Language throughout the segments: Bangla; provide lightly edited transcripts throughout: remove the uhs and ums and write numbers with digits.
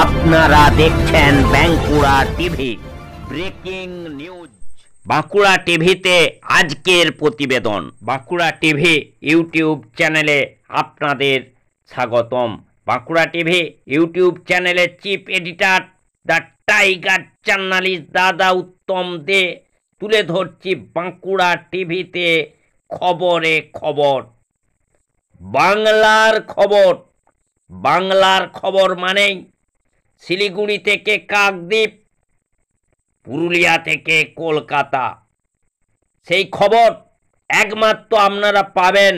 আপনারা দেখছেন Bankura TV breaking news. Bankura টিভিতে আজকের প্রতিবেদন। বাঁকুড়া টিভি ইউটিউব চ্যানেলে আপনাদের স্বাগতম। বাঁকুড়া টিভি ইউটিউব চ্যানেলের chief editor the tiger journalist দাদা উত্তম দে তুলে ধরছি বাঁকুড়া টিভিতে খবরে খবর। বাংলার খবর। বাংলার খবর মানেই শিলিগুড়ি থেকে কাকদ্বীপ, পুরুলিয়া থেকে কলকাতা। সেই খবর একমাত্র আপনারা পাবেন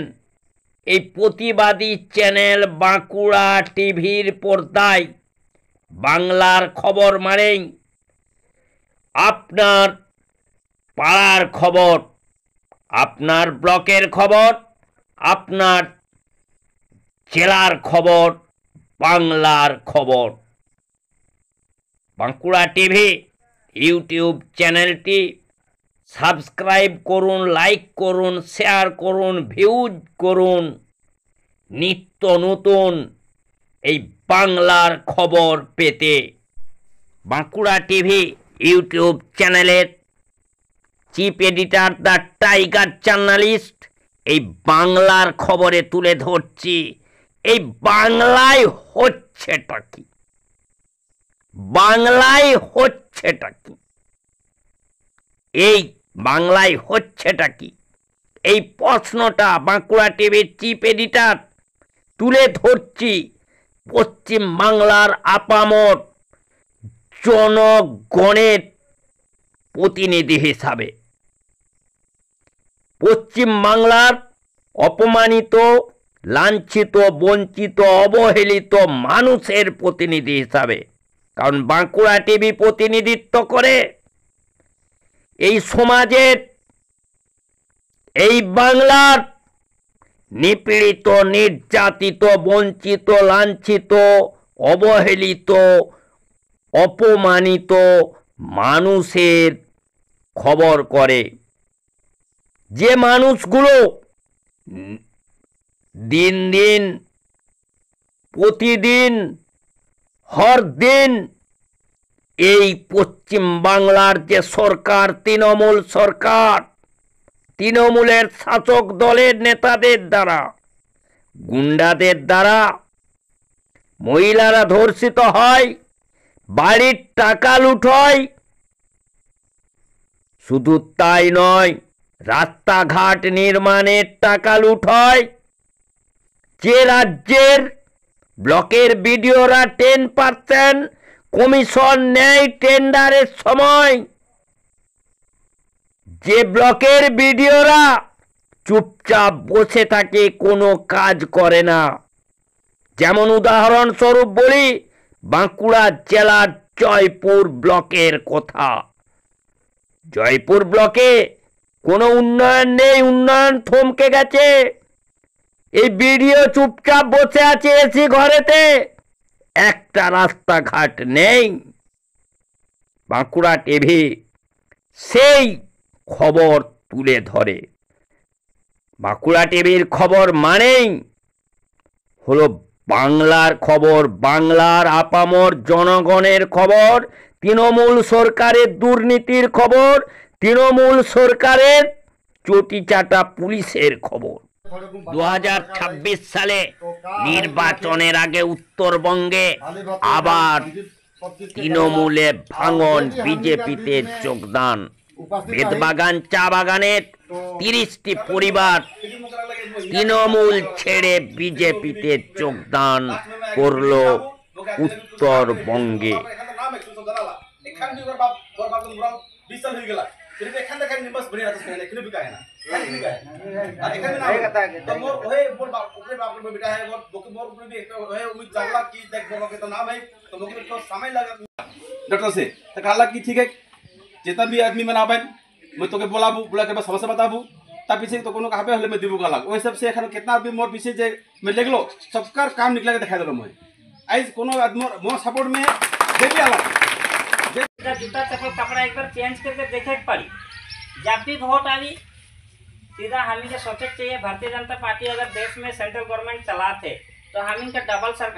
এই প্রতিবাদী চ্যানেল বাঁকুড়া টিভির পর্দায়। বাংলার খবর মানেই আপনার পাড়ার খবর, আপনার ব্লকের খবর, আপনার জেলার খবর, বাংলার খবর। বাঁকুড়া টিভি ইউটিউব চ্যানেলটি সাবস্ক্রাইব করুন, লাইক করুন, শেয়ার করুন, ভিউজ করুন। নিত্য নতুন এই বাংলার খবর পেতে বাঁকুড়া টিভি ইউটিউব চ্যানেলের chief editor the tiger journalist এই বাংলার খবরে তুলে ধরছি এই বাংলায় হচ্ছেটা কি, বাংলায় হচ্ছেটা কি, এই বাংলায় হচ্ছেটা কি, এই প্রশ্নটা বাঁকুড়া টিভির চিফ এডিটর তুলে ধরছি পশ্চিম বাংলার আপামর জনগণের প্রতিনিধি হিসাবে। পশ্চিম বাংলার অপমানিত, লাঞ্ছিত, বঞ্চিত, অবহেলিত মানুষের প্রতিনিধি হিসাবে। কারণ বাঁকুড়া টিভি প্রতিনিধিত্ব করে এই সমাজের, এই বাংলার নিপীড়িত, নির্যাতিত, বঞ্চিত, লাঞ্ছিত, অবহেলিত, অপমানিত মানুষের খবর করে। যে মানুষগুলো দিন দিন, প্রতিদিন, হর দিন এই পশ্চিম বাংলার যে সরকার, তৃণমূল সরকার, তৃণমূলের শাসক দলের নেতাদের দ্বারা, গুন্ডাদের দ্বারা মহিলারা ধর্ষিত হয়, বাড়ির টাকা লুট হয়। শুধু তাই নয়, রাস্তাঘাট নির্মাণের টাকা লুট হয়। যে রাজ্যের ব্লকের বিডিওরা 10% কমিশন নেয় টেন্ডারের সময়, যে ব্লকের বিডিওরা চুপচাপ বসে থাকে, কোনো কাজ করে না। যেমন উদাহরণস্বরূপ বলি, বাঁকুড়া জেলার জয়পুর ব্লকের কথা। জয়পুর ব্লকে কোনো উন্নয়ন নেই, উন্নয়ন থমকে গেছে। এই বিডিও চুপচাপ বসে আছে এসি ঘরেতে, একটা রাস্তাঘাট নেই। বাঁকুড়া টিভি সেই খবর তুলে ধরে। বাঁকুড়া টিভির খবর মানেই হলো বাংলার খবর, বাংলার আপামর জনগণের খবর, তৃণমূল সরকারের দুর্নীতির খবর, তৃণমূল সরকারের চটিচাটা পুলিশের খবর। 2026 সালে নির্বাচনের আগে উত্তরবঙ্গে আবার তৃণমূলে ভাঙন, বিজেপিতে যোগদান। বেদবাগান চা বাগানের 30টি পরিবার তৃণমূল ছেড়ে বিজেপিতে যোগদান করল উত্তরবঙ্গে। डॉक्टर से तो कहला कि ठीक है, जितना भी आदमी में आबे मैं तो बोलाबू, बोला के समस्या बताबू, तब पीछे तो कोनो कहाँ पे हले मैं देबू गाला वही सब से एखन कितना आदमी मोर पीछे जे मैं लगलो सबका काम निकला के दिखा देलो। मैं आज कोनो आदमी मोर सपोर्ट में देबी आला जूता चप्पल कपड़ा एक बार चेंज करके देखे पड़ी। जब भी वोट आवी सीधा हमें सोचे चाहिए भारतीय जनता पार्टी अगर देश में सेंट्रल गवर्नमेंट चलाते तो हम इनका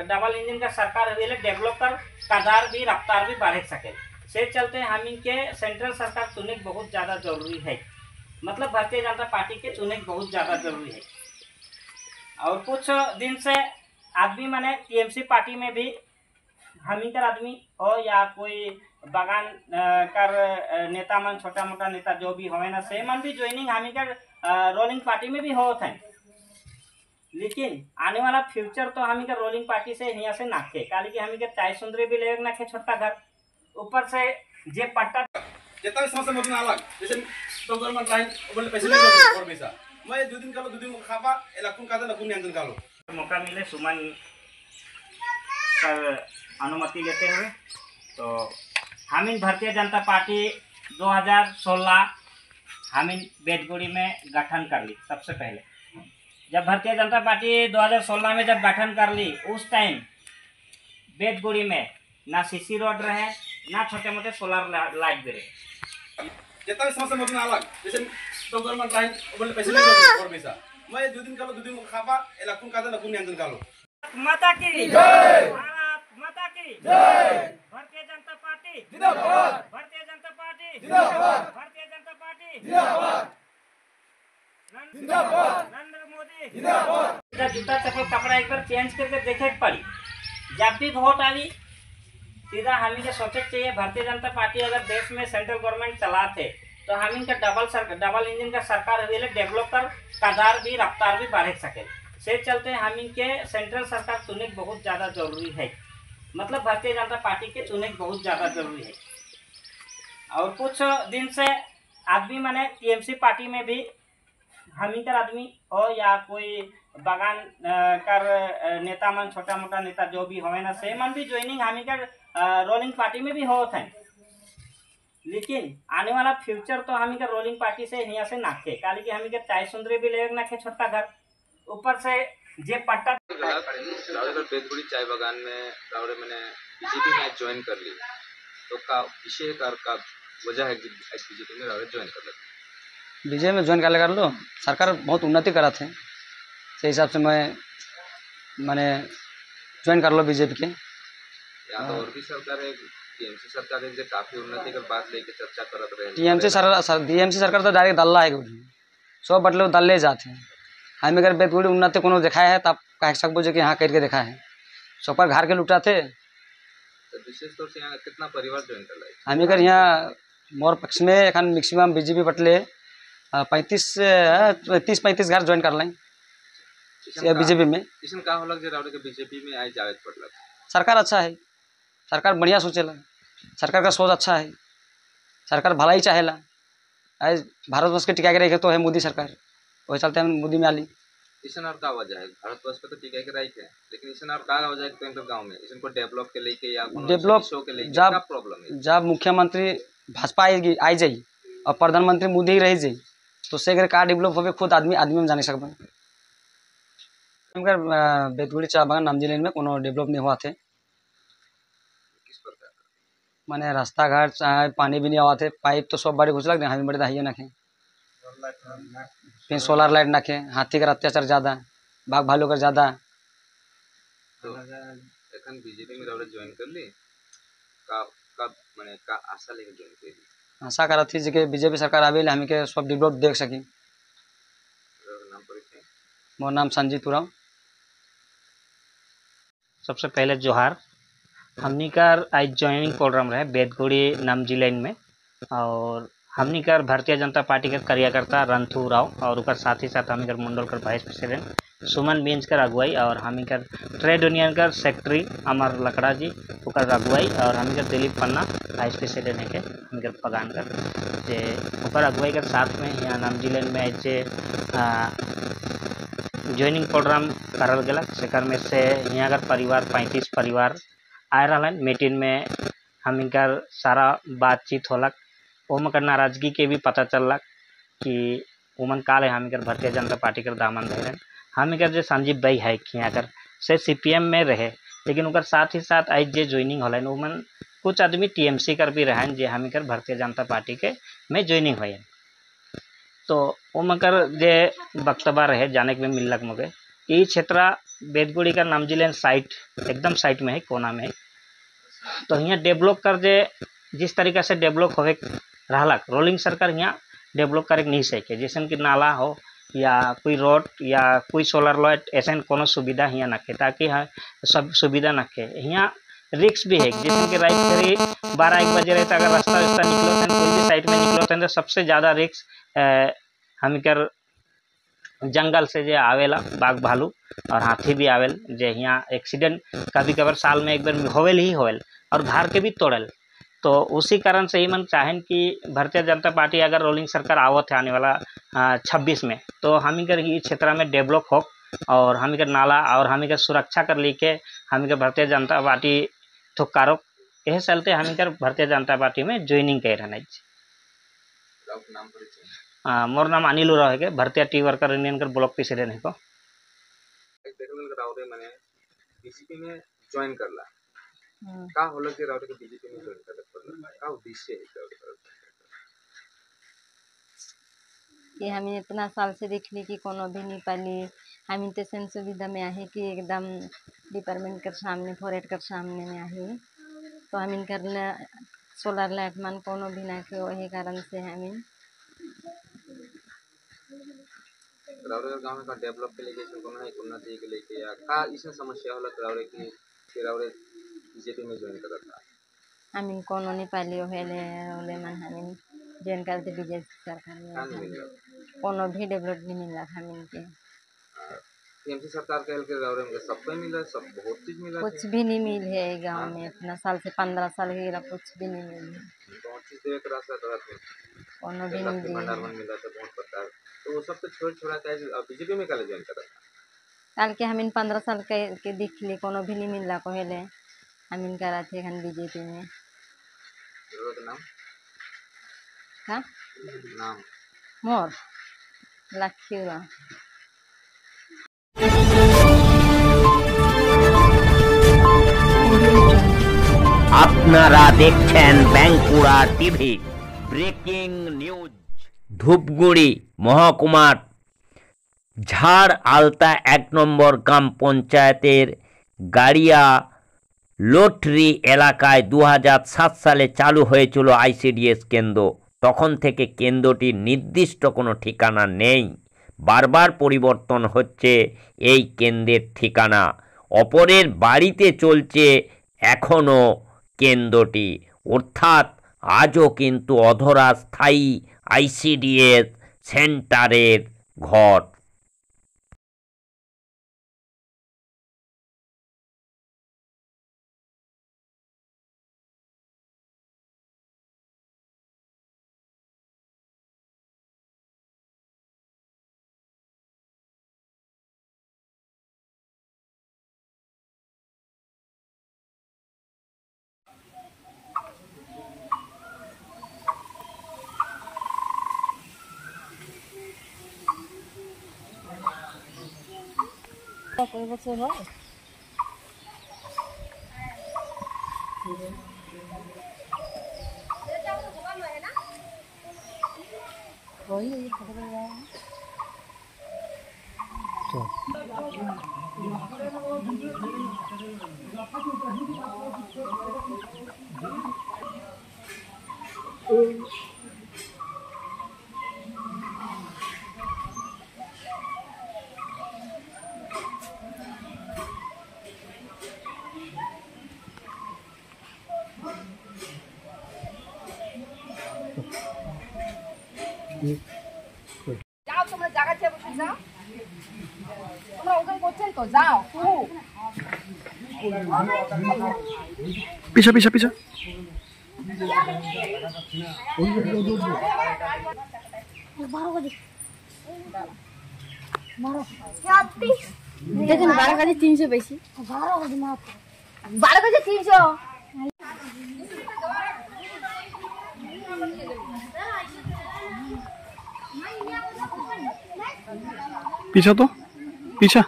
डबल इंजन का सरकार हुई डेवलप कर कदार भी रफ्तार भी बढ़े सके। से चलते हम इनके सेंट्रल सरकार चुने बहुत ज़्यादा जरूरी है, मतलब भारतीय जनता पार्टी के चुने बहुत ज़्यादा जरूरी है। और कुछ दिन से आदमी माने टीएमसी पार्टी में भी हम ही कर आदमी हो या कोई बगान कर नेता मन छोटा मोटा नेता जो भी होवे ना से मन भी ज्वाइनिंग हम ही कर रोलिंग पार्टी में भी होते हैं। लेकिन आने वाला फ्यूचर तो हम ही कर रोलिंग पार्टी से यहाँ से नाखे काली कि हम ही कर चाय सुंदरी भी ले नाखे छोटा घर ऊपर से जे पट्टा जितना भी समस्या मत अलग जैसे तो गवर्नमेंट लाइन बोले पैसे नहीं और पैसा मैं 2 दिन कालो 2 दिन खापा इलाकुन का ना कुन यंत्र कालो मौका मिले सुमन पर अनुमति लेते हुए तो हम इन भारतीय जनता पार्टी 2016 हम इन बेदगुड़ी में गठन कर ली। सबसे पहले जब भारतीय जनता पार्टी 2016 में जब गठन कर ली उस टाइम बेदगुड़ी में ना सीसी रोड रहे ना छोटे मोटे सोलर लाइट भी रहे। जितना भी समस्या मत अलग जैसे तो गवर्नमेंट लाइन बोले पैसे नहीं और पैसा मैं 2 दिन कालो 2 दिन खापा इलाकुन का ना कुन यंत्र कालो माता की जय, भारत माता की जय, भारतीय जनता पार्टी जिंदाबाद, भारतीय जनता पार्टी जिंदाबाद, भारतीय जनता पार्टी जिंदाबाद, जिंदाबाद, नरेंद्र मोदी जिंदाबाद। जूता चप्पल कपड़ा एक बार चेंज करके देखे पड़ी। जब भी वोट आई सीधा हम ही के सोचे चाहिए भारतीय जनता पार्टी अगर देश में सेंट्रल गवर्नमेंट चलाते तो हम इनका डबल इंजन का सरकार हुई डेवलप कर कदार भी रफ्तार भी बढ़े सके। से चलते हम इनके सेंट्रल सरकार चुने बहुत ज़्यादा जरूरी है, मतलब भारतीय जनता पार्टी के चुने बहुत ज़्यादा जरूरी है। और कुछ दिन से आदमी माने टीएमसी पार्टी में भी हम ही कर आदमी हो या कोई बगान कर नेता मन छोटा मोटा नेता जो भी होवे ना से मन भी ज्वाइनिंग हम ही कर रोलिंग पार्टी में भी होते हैं। लेकिन आने वाला फ्यूचर तो हम ही कर रोलिंग पार्टी से यहाँ से नाखे काली कि हम ही कर चाय सुंदरी भी ले नाखे छोटा घर ऊपर से जे पट्टा रावड़े बेदगुड़ी चाय बागान में रावड़े मैंने बीजेपी में ज्वाइन कर ली तो का विषय का वजह है कि बीजेपी में रावड़े ज्वाइन कर लगे। बीजेपी में ज्वाइन कर लो सरकार बहुत उन्नति करा थे से हिसाब से मैंने ज्वाइन कर लो बीजेपी के। यहाँ तो और भी सरकार है टीएमसी सरकार है जो काफी उन्नति की बात लेके चर्चा करत रहे। टीएमसी सरकार तो डायरेक्ट दल्ला है सब बटले दल्ले जाते हैं। हम अगर बेदगुड़ी उन्नति को देखा है तब कह सकबो जो कि यहाँ करके देखा है सब पर घर के लुटा थे। तो विशेष तौर से यहाँ कितना परिवार ज्वाइन कर रहा है? हम अगर यहाँ मोर पक्ष में एखन मैक्सिमम बीजेपी बटले 30-35 घर ज्वाइन कर लें बीजेपी में। किशन का होला जे रावड़े के बीजेपी में आई जावे पड़ला। सरकार अच्छा है, सरकार बढ़िया सोचेला, सरकार का सोच अच्छा है, सरकार भलाई चाहेला। आज भारतवर्ष के टिका के रखे तो है मोदी सरकार, वही चलते हम मोदी में आली। इसन और का वजह है भारतवर्ष पे तो टिका के रही है लेकिन इसन और का वजह है तो गांव में इसन को डेवलप के लेके या डेवलप के लेके जब क्या प्रॉब्लम है? जब मुख्यमंत्री भाजपा आई जाई और प्रधानमंत्री मोदी ही रही जाई तो से का डेवलप हो खुद आदमी में जाने सकबे। बेदगुड़ी चाय बागान नाम जिले में कोनो डेवलप नहीं हुआ थे। किस प्रकार माने रास्ता घाट चाहे पानी भी नहीं आवा थे, पाइप तो सब बड़े घुस लग हम बड़े दाहिए नाखे फिर सोलर लाइट नाखे। हाथी का अत्याचार ज़्यादा, बाघ भालू का ज़्यादा। तो एखन बीजेपी में रावड़े ज्वाइन कर ली का माने का आशा लेके ज्वाइन कर ली? आशा करा थी कि बीजेपी सरकार आवे हम के सब डेवलप देख सकी। नाम परिचय? मोर नाम संजीत उराव। सबसे पहले जोहार हमनी कर आज ज्वाइनिंग प्रोग्राम रहे बेदगुड़ी नाम जिले में और हमनी कर भारतीय जनता पार्टी के कार्यकर्ता रंथू राव और उकर साथ ही साथ हमी कर मंडल कर वाइस प्रेसिडेंट सुमन बेंच कर अगुवाई और हमी कर ट्रेड यूनियन कर सेक्रेटरी अमर लकड़ा जी उकर अगुवाई और हमी कर दिलीप पन्ना वाइस प्रेसिडेंट है के हमी कर पगान कर जे उकर अगुवाई कर साथ में यहाँ नाम जिले में आज ज्वाइनिंग प्रोग्राम करल गया सेकर में से यहाँ कर परिवार 35 परिवार आए रहा मीटिंग में हम इनकर सारा बातचीत होलक ओम कर नाराजगी के भी पता चलक कि उमन काल है हम इनकर भारतीय जनता पार्टी कर दामन धरन। हम इनकर जो संजीव भाई है यहाँ कर से सीपीएम में रहे लेकिन उनकर साथ ही साथ आज जो ज्वाइनिंग होलन उमन कुछ आदमी टीएमसी कर भी रहन जे हम इनकर भारतीय जनता पार्टी के में ज्वाइनिंग हुए। तो उमकर जे वक्तव्य रहे जाने के में मिलक मुझे ये क्षेत्र बेदगुड़ी का नामजिलेन साइट एकदम साइट में है, कोना में है। तो यहाँ डेवलप कर दे जिस तरीका से डेवलप होवे रहलक रोलिंग सरकार यहाँ डेवलप करे नहीं सके, जैसे कि नाला हो या कोई रोड या कोई सोलर लाइट ऐसा कोनो सुविधा यहाँ नखे, ताकि हाँ सब सुविधा नखे। यहाँ रिक्स भी है, जैसे कि राइट करी 12-1 बजे रहता, अगर रास्ता वास्ता निकलो थे कोई भी साइड में निकलो थे तो सबसे ज़्यादा रिक्स हम कर जंगल से जे आवेला बाघ भालू और हाथी भी आवेल, जे यहाँ एक्सीडेंट कभी कभार साल में एक बार होवेल ही होवेल और घर के भी तोड़ेल। तो उसी कारण से ही मन चाहें कि भारतीय जनता पार्टी अगर रोलिंग सरकार आवत है आने वाला 26 में, तो हम कर इस क्षेत्र में डेवलप हो और हम कर नाला और हम कर सुरक्षा कर लेके हम कर भारतीय जनता पार्टी थुकारो, यह चलते हम कर भारतीय जनता पार्टी में ज्वाइनिंग कर रहना। मोर नाम अनिल उराव है, भारतीय टी वर्कर यूनियन कर ब्लॉक प्रेसिडेंट है को माने बीजेपी में ज्वाइन करला का होलो के राउटे के बीजेपी में ज्वाइन करला का उद्देश्य है कि हम इतना साल से देख ली कि कोनो भी नहीं पाली, हम इंतेसन सुविधा में आहे कि एकदम डिपार्टमेंट के सामने फॉरेट के सामने में आहे, तो हम इनकर सोलर लाइट मन कोनो भी ना के, वही कारण से हम राउरे गांव में का डेवलप के लिए कोनो है उन्नति के लिए या का इसमें समस्या होला राउरे की राउरे बीजेपी में ज्वाइन करता हम कोनो नहीं पाली होले मन हम ज्वाइन करते बीजेपी सरकार में, कोनो भी डेवलप नहीं मिला हम इनके टीएमसी सरकार के हेल्प के राउरे में सब मिला, सब बहुत चीज मिला, कुछ भी नहीं मिल है गांव में। इतना साल से 15 साल हो गया, कुछ भी नहीं मिल है, बहुत चीज देख रास्ता दरत कोनो भी नहीं दी। भंडार में मिला तो बहुत प्रकार, तो वो सब तो छोड़ छोड़ा के बीजेपी में काले ज्वाइन करता काल के हम इन 15 साल के दिख ली, कोनो भी नहीं मिला कहले हम इन करा थे खन बीजेपी में। नाम का नाम मोर लक्ष्मीरा। আপনারা দেখছেন Bankura TV breaking news. Dhupguri মহকুমার ঝাড় আলতা 1 নম্বর গ্রাম পঞ্চায়েতের গাড়িয়া লোটরি এলাকায় 2007 সালে চালু হয়েছিল আইসিডিএস কেন্দ্র। তখন থেকে কেন্দ্রটির নির্দিষ্ট কোনো ঠিকানা নেই, বারবার পরিবর্তন হচ্ছে এই কেন্দ্রের ঠিকানা। অপরের বাড়িতে চলছে এখনও কেন্দ্রটি, অর্থাৎ আজও কিন্তু অধরা স্থায়ী আইসিডিএস সেন্টারের ঘর। কয় বছর হয়? যাও তোমরা জায়গা ছেড়ে বসে যাও, তোমরা ওজন করছেন তো যাও। পিছা পিছা পিছা দেখুন 12 কেজি 300 বেশি, 12 কেজি 300। পিছা তো পিছা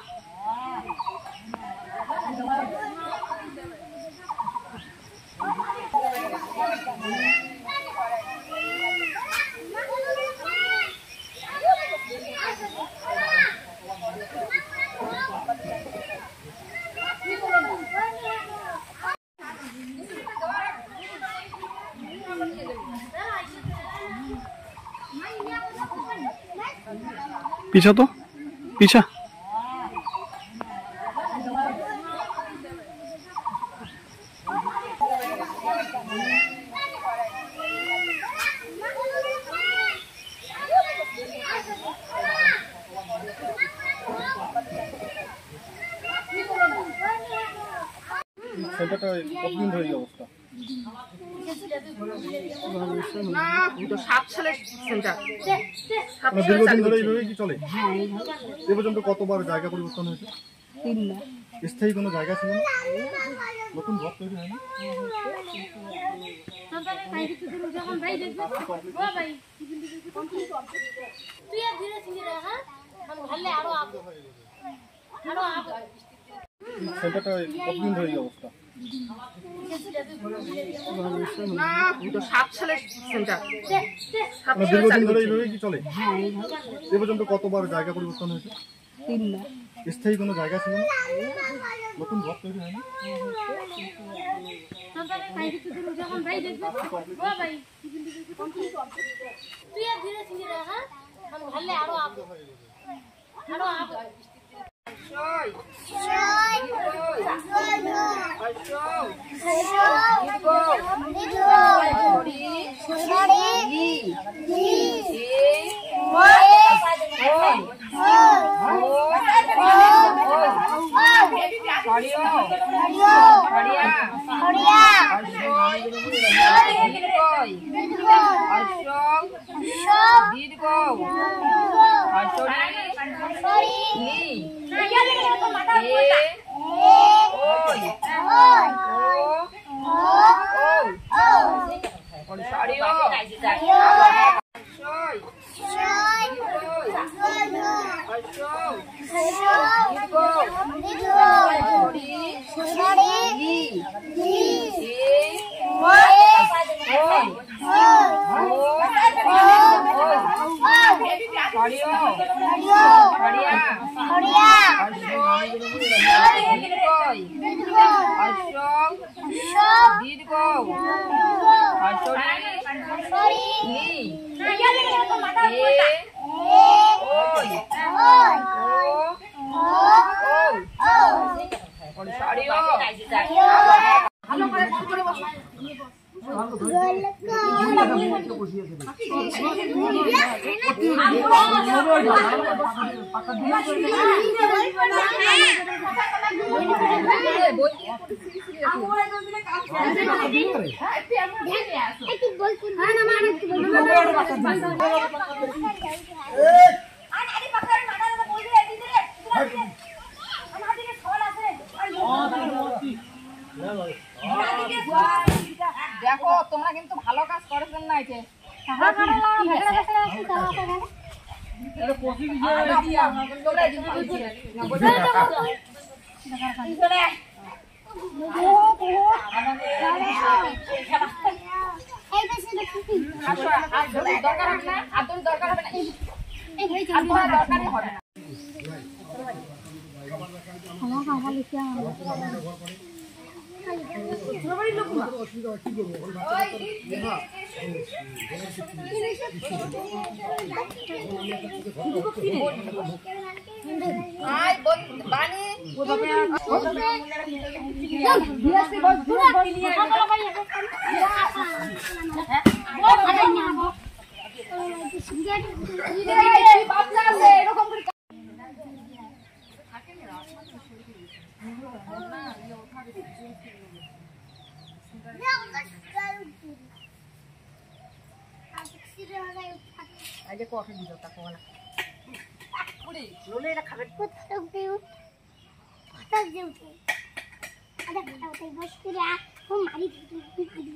पीछा तो पीछा সেন্টারটা কতদিন ধরে এই অবস্থা? না তো 7 সালের সেন্টার দীর্ঘদিন ধরে এইভাবে কি চলে? এ পর্যন্ত কতবার জায়গা পরিবর্তন হয়েছে? 3 বার। স্থায়ী কোনো জায়গা ছিল না? নতুন ঘর তৈরি হয়নি? সেন্টারটা কতদিন ধরে এই অবস্থা? না তো 7 সালের সেন্টার দীর্ঘদিন ধরে এইভাবে কি চলে? এ পর্যন্ত কতবার জায়গা পরিবর্তন হয়েছে? 3 বার। স্থায়ী কোনো জায়গা ছিল না? নতুন ঘর তৈরি হয়নি? দেখো তোমরা কিন্তু ভালো কাজ করেছেন না এতে দরকার হবে না আদর দরকার হবে না দরকারই হবে না আজকে কফি দিও তা কোলা পুরি লোলে এটা খাবে কোথাও দিও কোথাও দিও আরে কোথাও বস করে ও মারি দিবি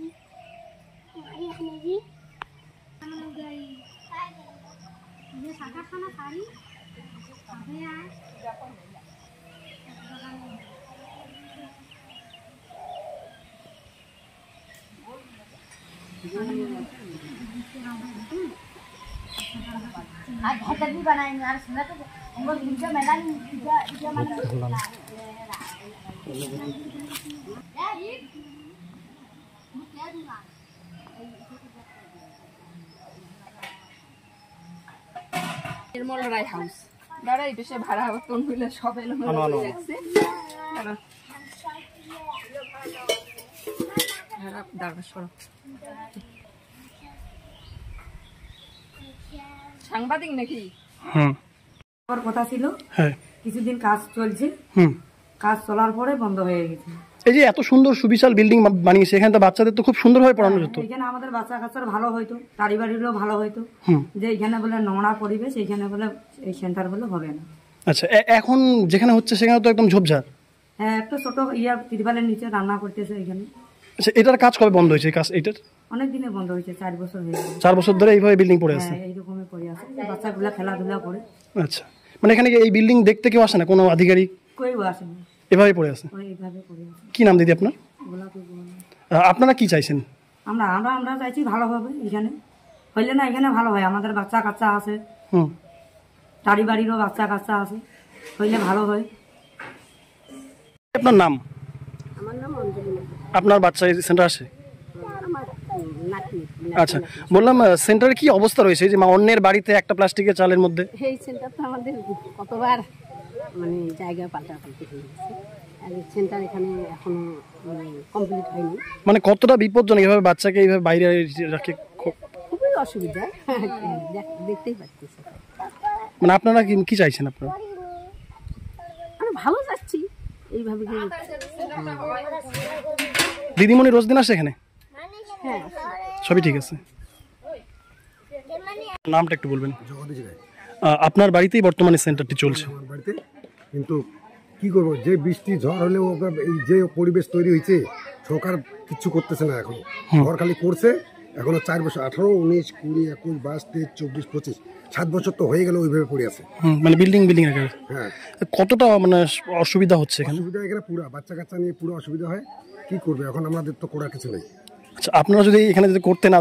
মারি আনেবি আমরা গাই ये सादा खाना सारी अबे यार आज घर भी बनाएंगे यार सुना तो हम लोग इनका मैदान इनका मतलब यार ये क्या दूंगा নির্মল রায় হাউস দাঁড়া এই পেশে ভাড়া বর্তন হইলে সব এলোমেলো হয়ে যাচ্ছে সাংবাদিক নাকি আমার কথা ছিল কিছুদিন কাজ চলছে কাজ চলার পরে বন্ধ হয়ে গেছে। এই যে এত সুন্দর সুবিশাল বিল্ডিং বানিয়েছে, এখানে তো বাচ্চাদের তো খুব সুন্দরভাবে পড়ানো যেত। এখানে আমাদের বাচ্চা কাচ্চার ভালো হইতো, বাড়ি বাড়িরও ভালো হইতো, যে এখানে বলে নোংরা পরিবেশ, এইখানে বলে এই সেন্টার বলে হবে না। আচ্ছা, এখন যেখানে হচ্ছে সেখানে তো একদম ঝোপঝাড়। হ্যাঁ, একটা ছোট তিরপালের নিচে রান্না করতেছে এখানে। আচ্ছা, এটার কাজ কবে বন্ধ হয়েছে? কাজ এটার অনেক দিনে বন্ধ হয়েছে, 4 বছর হয়ে গেছে। 4 বছর ধরে এইভাবে বিল্ডিং পড়ে আছে? এইরকমই পড়ে আছে, বাচ্চাগুলা খেলাধুলা করে। আচ্ছা, মানে এখানে এই বিল্ডিং দেখতে কেউ আসে না, কোনো আধিকারিক? কেউ আসে না, এভাবে পড়ে আছে। এইভাবে পড়ে আছে। কি নাম দিদি আপনার? আপনারা কি চাইছেন? আমরা চাইছি ভালো হবে, এখানে হইলে না এখানে ভালো হয়, আমাদের বাচ্চা কাচ্চা আছে, বাড়ি বাড়িরও বাচ্চা কাচ্চা আছে, হইলে ভালো হয়। আপনার নাম? আমার নাম অঞ্জলি। আপনার বাচ্চা এই সেন্টার আসে? আচ্ছা, বললাম সেন্টারে কি অবস্থা রয়েছে, যে অন্যের বাড়িতে একটা প্লাস্টিকের চালের মধ্যে? এই সেন্টার তো আমাদের কতবার মানে জায়গা পাল্টাপাল্টি হয়ে গেছে, আর সেন্টার এখানে এখনো কমপ্লিট হয়নি। মানে কতটা বিপজ্জনক এভাবে বাচ্চাকে এইভাবে বাইরে রাখে? খুবই অসুবিধা, দেখতেই পাচ্ছি। মানে আপনারা কি চাইছেন? আপনারা? আমরা ভালো যাচ্ছি এইভাবে। দিদিমণি রোজ দিন আসে এখানে? হ্যাঁ, সবই ঠিক আছে। নামটা একটু বলবেন? আপনার বাড়িতেই বর্তমানে সেন্টারটি চলছে? বাড়িতে, কিন্তু কি করবো, যে বৃষ্টি ঝড় হলেও এই যে পরিবেশ তৈরি হয়েছে, সরকার কিচ্ছু করতেছে না। এখন ঘর খালি করছে, এখনো 4 বছর, 18, 19, 20, 21, 22, 23, 24, 25, 7 বছর তো হয়ে গেল ওইভাবে পড়ে আছে। মানে বিল্ডিং হ্যাঁ, কতটা মানে অসুবিধা হচ্ছে এখানে? অসুবিধা এখানে পুরো বাচ্চা কাচ্চা নিয়ে পুরো অসুবিধা হয়। কি করবে এখন, আমাদের তো করার কিছু নেই। আচ্ছা, আপনারা যদি এখানে যদি করতেন,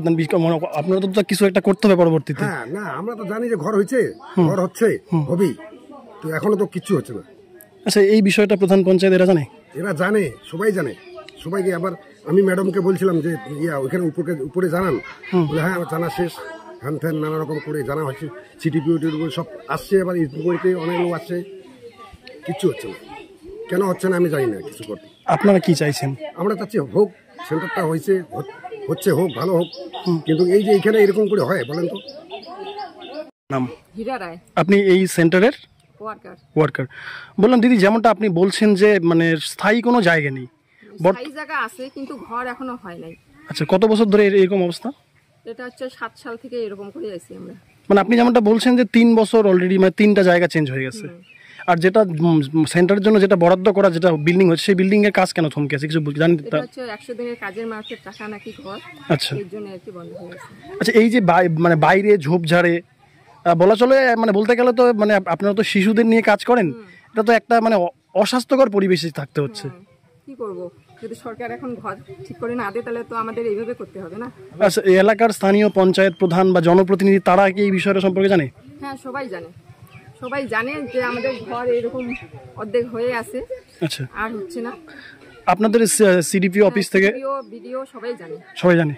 আপনারা তো কিছু একটা করতে হবে পরবর্তীতে। হ্যাঁ, না আমরা তো জানি যে ঘর হয়েছে, ঘর হচ্ছে, হবেই, তো এখনো তো কিচ্ছু হচ্ছে না। আচ্ছা, এই বিষয়টা প্রধান পঞ্চায়েত এরা জানে? এরা জানে, সবাই জানে, সবাইকে। আবার আমি ম্যাডামকে বলছিলাম যে ওইখানে উপরে জানান, বলে হ্যাঁ আমার জানা শেষ, হ্যান ফ্যান নানা রকম করে জানা হচ্ছে, সিটিপিও সব আসছে, আবার ইউপিতে অনেক লোক আসছে, কিচ্ছু হচ্ছে না। কেন হচ্ছে না আমি জানি না কিছু করতে। আপনারা কি চাইছেন? আমরা চাচ্ছি হোক, সেন্টারটা হচ্ছে হোক, ভালো হোক, কিন্তু এই যে এখানে এরকম করে হয় বলেন তো। নাম? হীরা রায়। আপনি এই সেন্টারের ওয়ার্কার? বললাম দিদি, যেমনটা আপনি বলছেন যে মানে স্থায়ী কোনো জায়গা নেই, স্থায়ী জায়গা আছে কিন্তু ঘর এখনো হয় নাই। আচ্ছা, কত বছর ধরে এরকম অবস্থা? এটা হচ্ছে 7 সাল থেকে এরকম করে আছি আমরা। মানে আপনি যেমনটা বলছেন যে 3 বছর অলরেডি, মানে 3টা জায়গা চেঞ্জ হয়ে গেছে, আর যেটা সেন্টারের জন্য যেটা বরাদ্দ করা, যেটা বিল্ডিং হচ্ছে, সেই বিল্ডিং এর কাজ কেন থমকে আছে কিছু জানেন? এটা হচ্ছে 100 দিনের কাজের মার্কেট টাকা নাকি ঘর, আচ্ছা, এর জন্য আর কি বন্ধ হয়ে গেছে। আচ্ছা, এই যে মানে বাইরে ঝোপঝাড়ে বলা চলে, মানে বলতে গেলে তো মানে আপনারা তো শিশুদের নিয়ে কাজ করেন, এটা তো একটা মানে অস্বাস্থ্যকর পরিবেশে থাকতে হচ্ছে। কি করব, যদি সরকার এখন ঘর ঠিক করে না দেয় তাহলে তো আমাদের এইভাবে করতে হবে না। আচ্ছা, এই এলাকার স্থানীয় পঞ্চায়েত প্রধান বা জনপ্রতিনিধি তারা কি এই বিষয়টা সম্পর্কে জানে? হ্যাঁ, সবাই জানে যে আমাদের ঘর এরকম অর্ধেক হয়ে আছে। আচ্ছা, আর হচ্ছে না। আপনাদের সিডিপি অফিস থেকে ভিডিও সবাই জানে?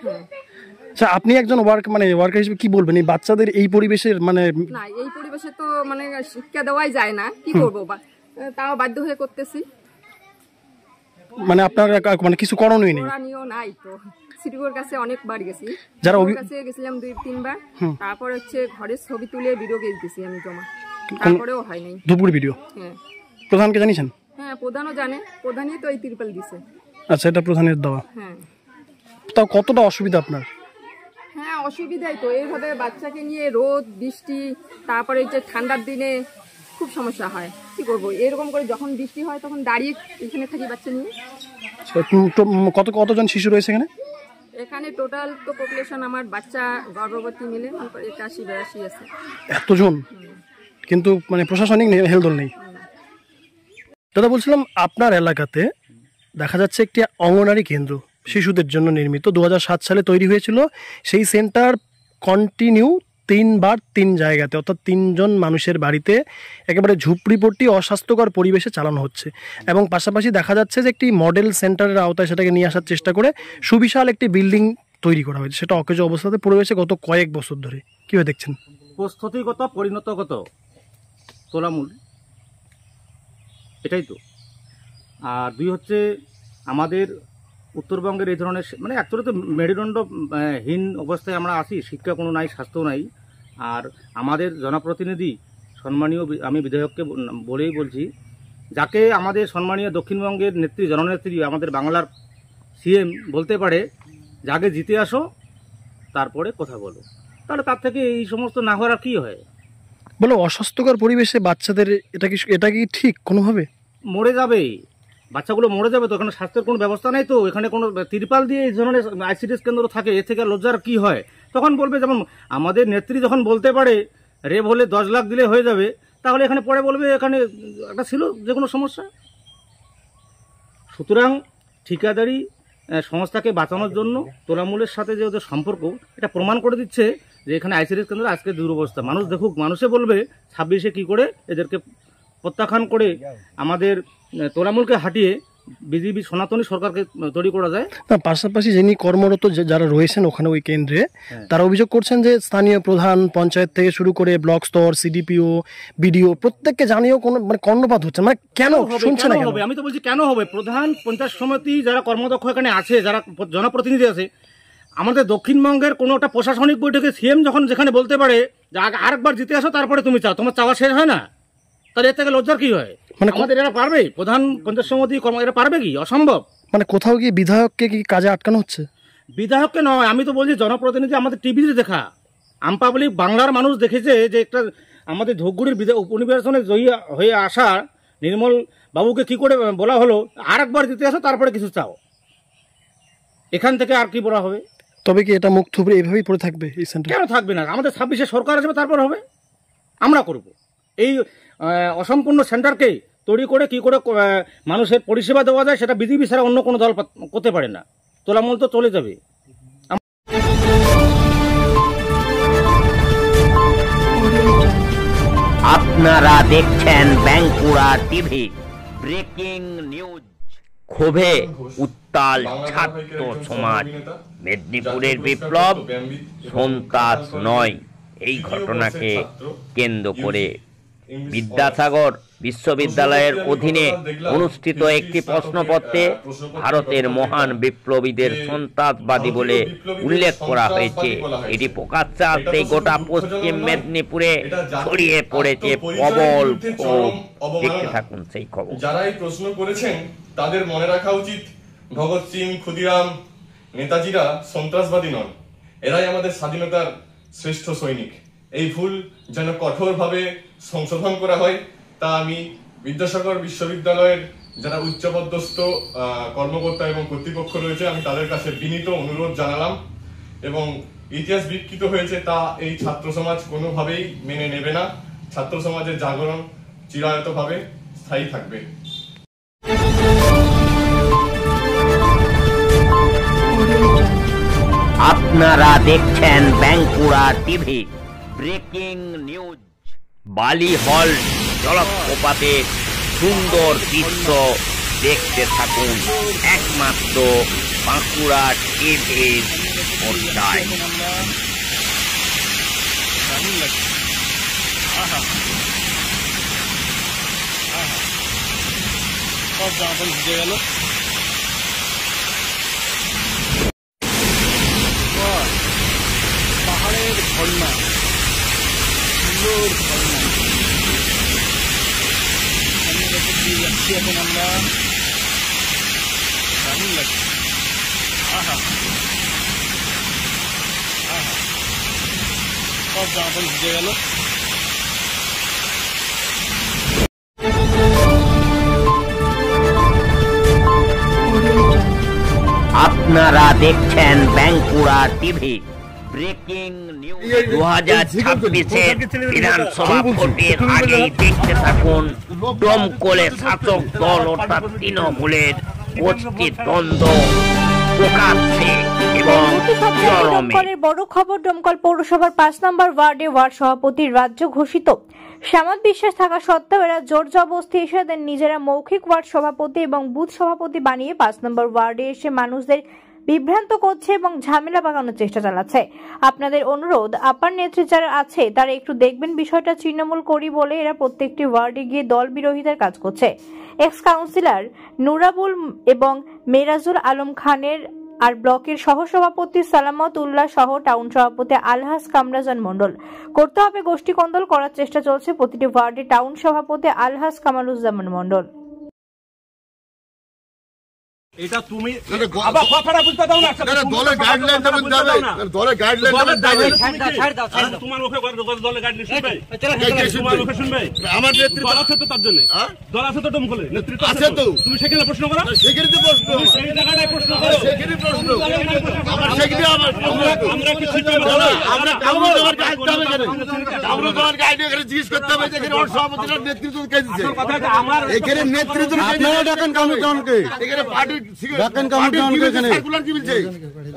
আচ্ছা, আপনি একজন ওয়ার্কার হিসেবে কি বলবেন এই বাচ্চাদের এই পরিবেশের? মানে না, এই পরিবেশে তো মানে শিক্ষা দেওয়াই যায় না, কি করবো, তাও বাধ্য হয়ে করতেছি। মানে আপনার মানে কিছু করণীয় নেই? করণীয় নাই তো, সিডিওর কাছে অনেকবার গেছি, কাছে গেছিলাম 2-3 বার, তারপর হচ্ছে ঘরের ছবি তুলে ভিডিও দিয়েছি আমি জমা, তারপরেও হয় নাই। ধূপগুড়ি ভিডিও? হ্যাঁ। প্রধানকে জানিয়েছেন? হ্যাঁ, প্রধানও জানে, প্রধানই তো এই তিরপাল দিছে। আচ্ছা, এটা প্রধানের দেওয়া? হ্যাঁ। তাও কতটা অসুবিধা আপনার? হ্যাঁ, অসুবিধাই তো, এইভাবে বাচ্চাকে নিয়ে রোদ বৃষ্টি, তারপরে যে ঠান্ডার দিনে খুব সমস্যা হয়, কি করবো, এরকম করে যখন বৃষ্টি হয় তখন দাঁড়িয়ে এখানে থাকি বাচ্চা নিয়ে। কতজন শিশু রয়েছে এখানে? এখানে টোটাল তো পপুলেশন আমার বাচ্চা গর্ভবতী মিলে 81-82 আছে। এতজন? কিন্তু মানে প্রশাসনিক হেলদোল নেই। দাদা, বলছিলাম আপনার এলাকাতে দেখা যাচ্ছে একটি অঙ্গনারী কেন্দ্র শিশুদের জন্য নির্মিত, 2007 সালে তৈরি হয়েছিল। সেই সেন্টার কন্টিনিউ 3 বার 3 জায়গাতে, অর্থাৎ 3 জন মানুষের বাড়িতে একেবারে ঝুপড়িপট্টি অস্বাস্থ্যকর পরিবেশে চালানো হচ্ছে, এবং পাশাপাশি দেখা যাচ্ছে যে একটি মডেল সেন্টারের আওতায় সেটাকে নিয়ে আসার চেষ্টা করে সুবিশাল একটি বিল্ডিং তৈরি করা হয়েছে, সেটা অকেজো অবস্থাতে পড়ে রয়েছে গত কয়েক বছর ধরে। কীভাবে দেখছেন? প্রস্তুতিগত পরিণতগত তোলামূল, এটাই তো। আর দুই হচ্ছে আমাদের উত্তরবঙ্গের এই ধরনের মানে অ্যাকচুয়ালি তো মেরুদণ্ডহীন অবস্থায় আমরা আছি, শিক্ষা কোনো নাই, স্বাস্থ্য নাই। আর আমাদের জনপ্রতিনিধি সম্মানীয়, আমি বিধায়ককে বলেই বলছি, যাকে আমাদের সম্মানীয় দক্ষিণবঙ্গের নেত্রী, জননেত্রী, আমাদের বাংলার সিএম বলতে পারে যে আগে জিতে আসো তারপরে কথা বলো, তাহলে তার থেকে এই সমস্ত না হওয়ার আর কী হয়? বলো, অস্বাস্থ্যকর পরিবেশে বাচ্চাদের এটা কি ঠিক কোনোভাবে? মরে যাবে, বাচ্চাগুলো মরে যাবে তো। এখানে স্বাস্থ্যের কোনো ব্যবস্থা নেই তো, এখানে কোনো তিরপাল দিয়ে এই ধরনের আইসিডিএস কেন্দ্র থাকে, এর থেকে লজ্জার কি হয়? তখন বলবে, যেমন আমাদের নেত্রী যখন বলতে পারে রেপ হলে 10 লাখ দিলে হয়ে যাবে, তাহলে এখানে পরে বলবে এখানে একটা ছিল যে কোনো সমস্যা। সুতরাং ঠিকাদারি সংস্থাকে বাঁচানোর জন্য তোলামূলের সাথে যে ওদের সম্পর্ক, এটা প্রমাণ করে দিচ্ছে যে এখানে আইসিডিএস কেন্দ্র আজকে দুরবস্থা। মানুষ দেখুক, মানুষে বলবে 26-এ কী করে এদেরকে প্রত্যাখ্যান করে আমাদের তোলামূলকে হাঁটিয়ে বিজেপি সনাতনী সরকারকে তৈরি করা যায়। না, পাশাপাশি যিনি কর্মরত যারা রয়েছেন ওখানে ওই কেন্দ্রে, তারা অভিযোগ করছেন যে স্থানীয় প্রধান, পঞ্চায়েত থেকে শুরু করে ব্লক স্তর, সিডিপিও, বিডিও প্রত্যেককে জানিয়েও কোনো মানে কর্ণপাত হচ্ছে। মানে কেন শুনছে না? আমি তো বলছি কেন হবে? প্রধান, পঞ্চায়েত সমিতি যারা কর্মদক্ষ এখানে আছে, যারা জনপ্রতিনিধি আছে, আমাদের দক্ষিণবঙ্গের কোনো একটা প্রশাসনিক বৈঠকে সিএম যখন যেখানে বলতে পারে যে আরেকবার জিতে আসো তারপরে তুমি চাও, তোমার চাওয়া শেষ হয় না, তাহলে এর থেকে লজ্জার কি হয়? মানে আমাদের এরা পারবে? প্রধান পঞ্চায়েত সমিতি এরা পারবে কি? অসম্ভব। মানে কোথাও কি বিধায়ককে কি কাজে আটকানো হচ্ছে? বিধায়ককে নয়, আমি তো বলছি জনপ্রতিনিধি আমাদের টিভিতে দেখা, আমপাবলিক বাংলার মানুষ দেখেছে যে একটা আমাদের ধূপগুড়ির উপনির্বাচনে জয়ী হয়ে আসা নির্মল বাবুকে কি করে বলা হলো আরেকবার জিতে আসো তারপরে কিছু চাও, এখান থেকে আর কি বলা হবে? তবে কি এটা মুখ থুবড়ে এইভাবেই পড়ে থাকবে এই সেন্টার? কেন থাকবে না? আমাদের 26-এ সরকার আসবে, তারপর হবে, আমরা করব। এই অসম্পূর্ণ সেন্টারকে তৈরি করে কি করে মানুষের পরিষেবা দেওয়া যায় সেটা বিজেপি ছাড়া অন্য কোনো দল করতে পারে না। তোলামূল তো চলে যাবে। আপনারা দেখছেন বাঁকুড়া টিভি। Breaking news. ক্ষোভে উত্তাল ছাত্র সমাজ। মেদিনীপুরের বিপ্লব সন্ত্রাস নয়, এই ঘটনাকে কেন্দ্র করে বিদ্যাসাগর বিশ্ববিদ্যালয়ের অধীনে অনুষ্ঠিত একটি প্রশ্নপত্রে ভারতের মহান বিপ্লবীদের সন্ত্রাসবাদী বলে উল্লেখ করা হয়েছে। এটি প্রকাশ্যে আসতেই গোটা পশ্চিম মেদিনীপুরে ছড়িয়ে পড়েছে প্রবল ক্ষোভ। দেখতে থাকুন সেই খবর। যারা এই প্রশ্ন করেছেন তাদের মনে রাখা উচিত, ভগৎ সিং, ক্ষুদিরাম, নেতাজিরা সন্ত্রাসবাদী নন, এরাই আমাদের স্বাধীনতার শ্রেষ্ঠ সৈনিক। এই ভুল যেন কঠোরভাবে সংশোধন করা হয়, তা আমি বিদ্যাসাগর বিশ্ববিদ্যালয়ের যারা উচ্চপদস্থ কর্মকর্তা এবং কর্তৃপক্ষ রয়েছে আমি তাদের কাছে বিনীত অনুরোধ জানালাম। এবং ইতিহাস বিকৃত হয়েছে তা এই ছাত্র সমাজ কোনোভাবেই মেনে নেবে না। ছাত্র সমাজের জাগরণ চিরায়তভাবে স্থায়ী থাকবে। আপনারা দেখছেন বাঁকুড়া টিভি। Breaking news. বালি হল জলপ্রপাতের সুন্দর দৃশ্য দেখতে থাকুন একমাত্র বাঁকুড়া টিভির পর্দায়। ভিজে গেল। পাহাড়ের ঝর্ণা, সুন্দর ঝর্ণা। দিয়ে যাচ্ছি এখন আমরা, দারুণ লাগছে। আহা আহা, সব জামাকাপড় ভিজে গেল। আপনারা দেখছেন বাঁকুড়া টিভি। Breaking news. 2026-এর বিধানসভা ভোটের আগেই দেখতে থাকুন দমকলে শাসক দল অর্থাৎ তৃণমূলের অস্তিদ্বন্দ্ব প্রকাশ্যে এবং চরমে। বড় খবর, দমকল পৌরসভার 5 নম্বর ওয়ার্ডে ওয়ার্ড সভাপতির রাজ্য ঘোষিত। শ্যামল বিশ্বাস থাকা সত্ত্বেও এরা জোর জবরদস্তি এসে নিজেরা মৌখিক ওয়ার্ড সভাপতি এবং বুথ সভাপতি বানিয়ে 5 নম্বর ওয়ার্ডে এসে মানুষদের বিভ্রান্ত করছে এবং ঝামেলা পাকানোর চেষ্টা চালাচ্ছে। আপনাদের অনুরোধ, আপার নেত্রী যারা আছে তারা একটু দেখবেন বিষয়টা তৃণমূল করি বলে এরা প্রত্যেকটি ওয়ার্ডে গিয়ে দল বিরোধিতার কাজ করছে। এক্স কাউন্সিলর নুরাবুল এবং মেরাজুল আলম খানের আর ব্লকের সহসভাপতি সালামত উল্লাহ সহ টাউন সভাপতি আলহাস কামরাজান মন্ডল করতে হবে গোষ্ঠী কন্দল করার চেষ্টা চলছে প্রতিটি ওয়ার্ডে টাউন সভাপতি আলহাস কামালুজ্জামান মন্ডল। এটা তুমি আবার কথাটা বুঝতে দাও না, দলের গাইডলাইনটা বুঝতে হবে, দলের গাইডলাইনটা তোমার মুখে দলের গাইডলাইন শুনবে, তোমার মুখে শুনবে, আমার নেতৃত্ব দল আছে তো, তার জন্য দল আছে তো, ডমকলে নেতৃত্ব আছে তো, তুমি সেখানে প্রশ্ন করো, সেখানে তো প্রশ্ন, সেই জায়গাটায় প্রশ্ন করো, সেখানে প্রশ্ন, সেখানে আমরা কিছু আমরা কাউকে তোমার গাইড হবে কেন, আমরা তোমার গাইড করে জিজ্ঞেস করতে হবে যে এখানে ওর সভাপতির নেতৃত্ব কে দিচ্ছে, কথা আমার এখানে নেতৃত্ব আপনারা ডাকেন কমিশনকে, এখানে পার্টি ডাকেন কমিশনকে, এখানে সার্কুলার কি বলছে,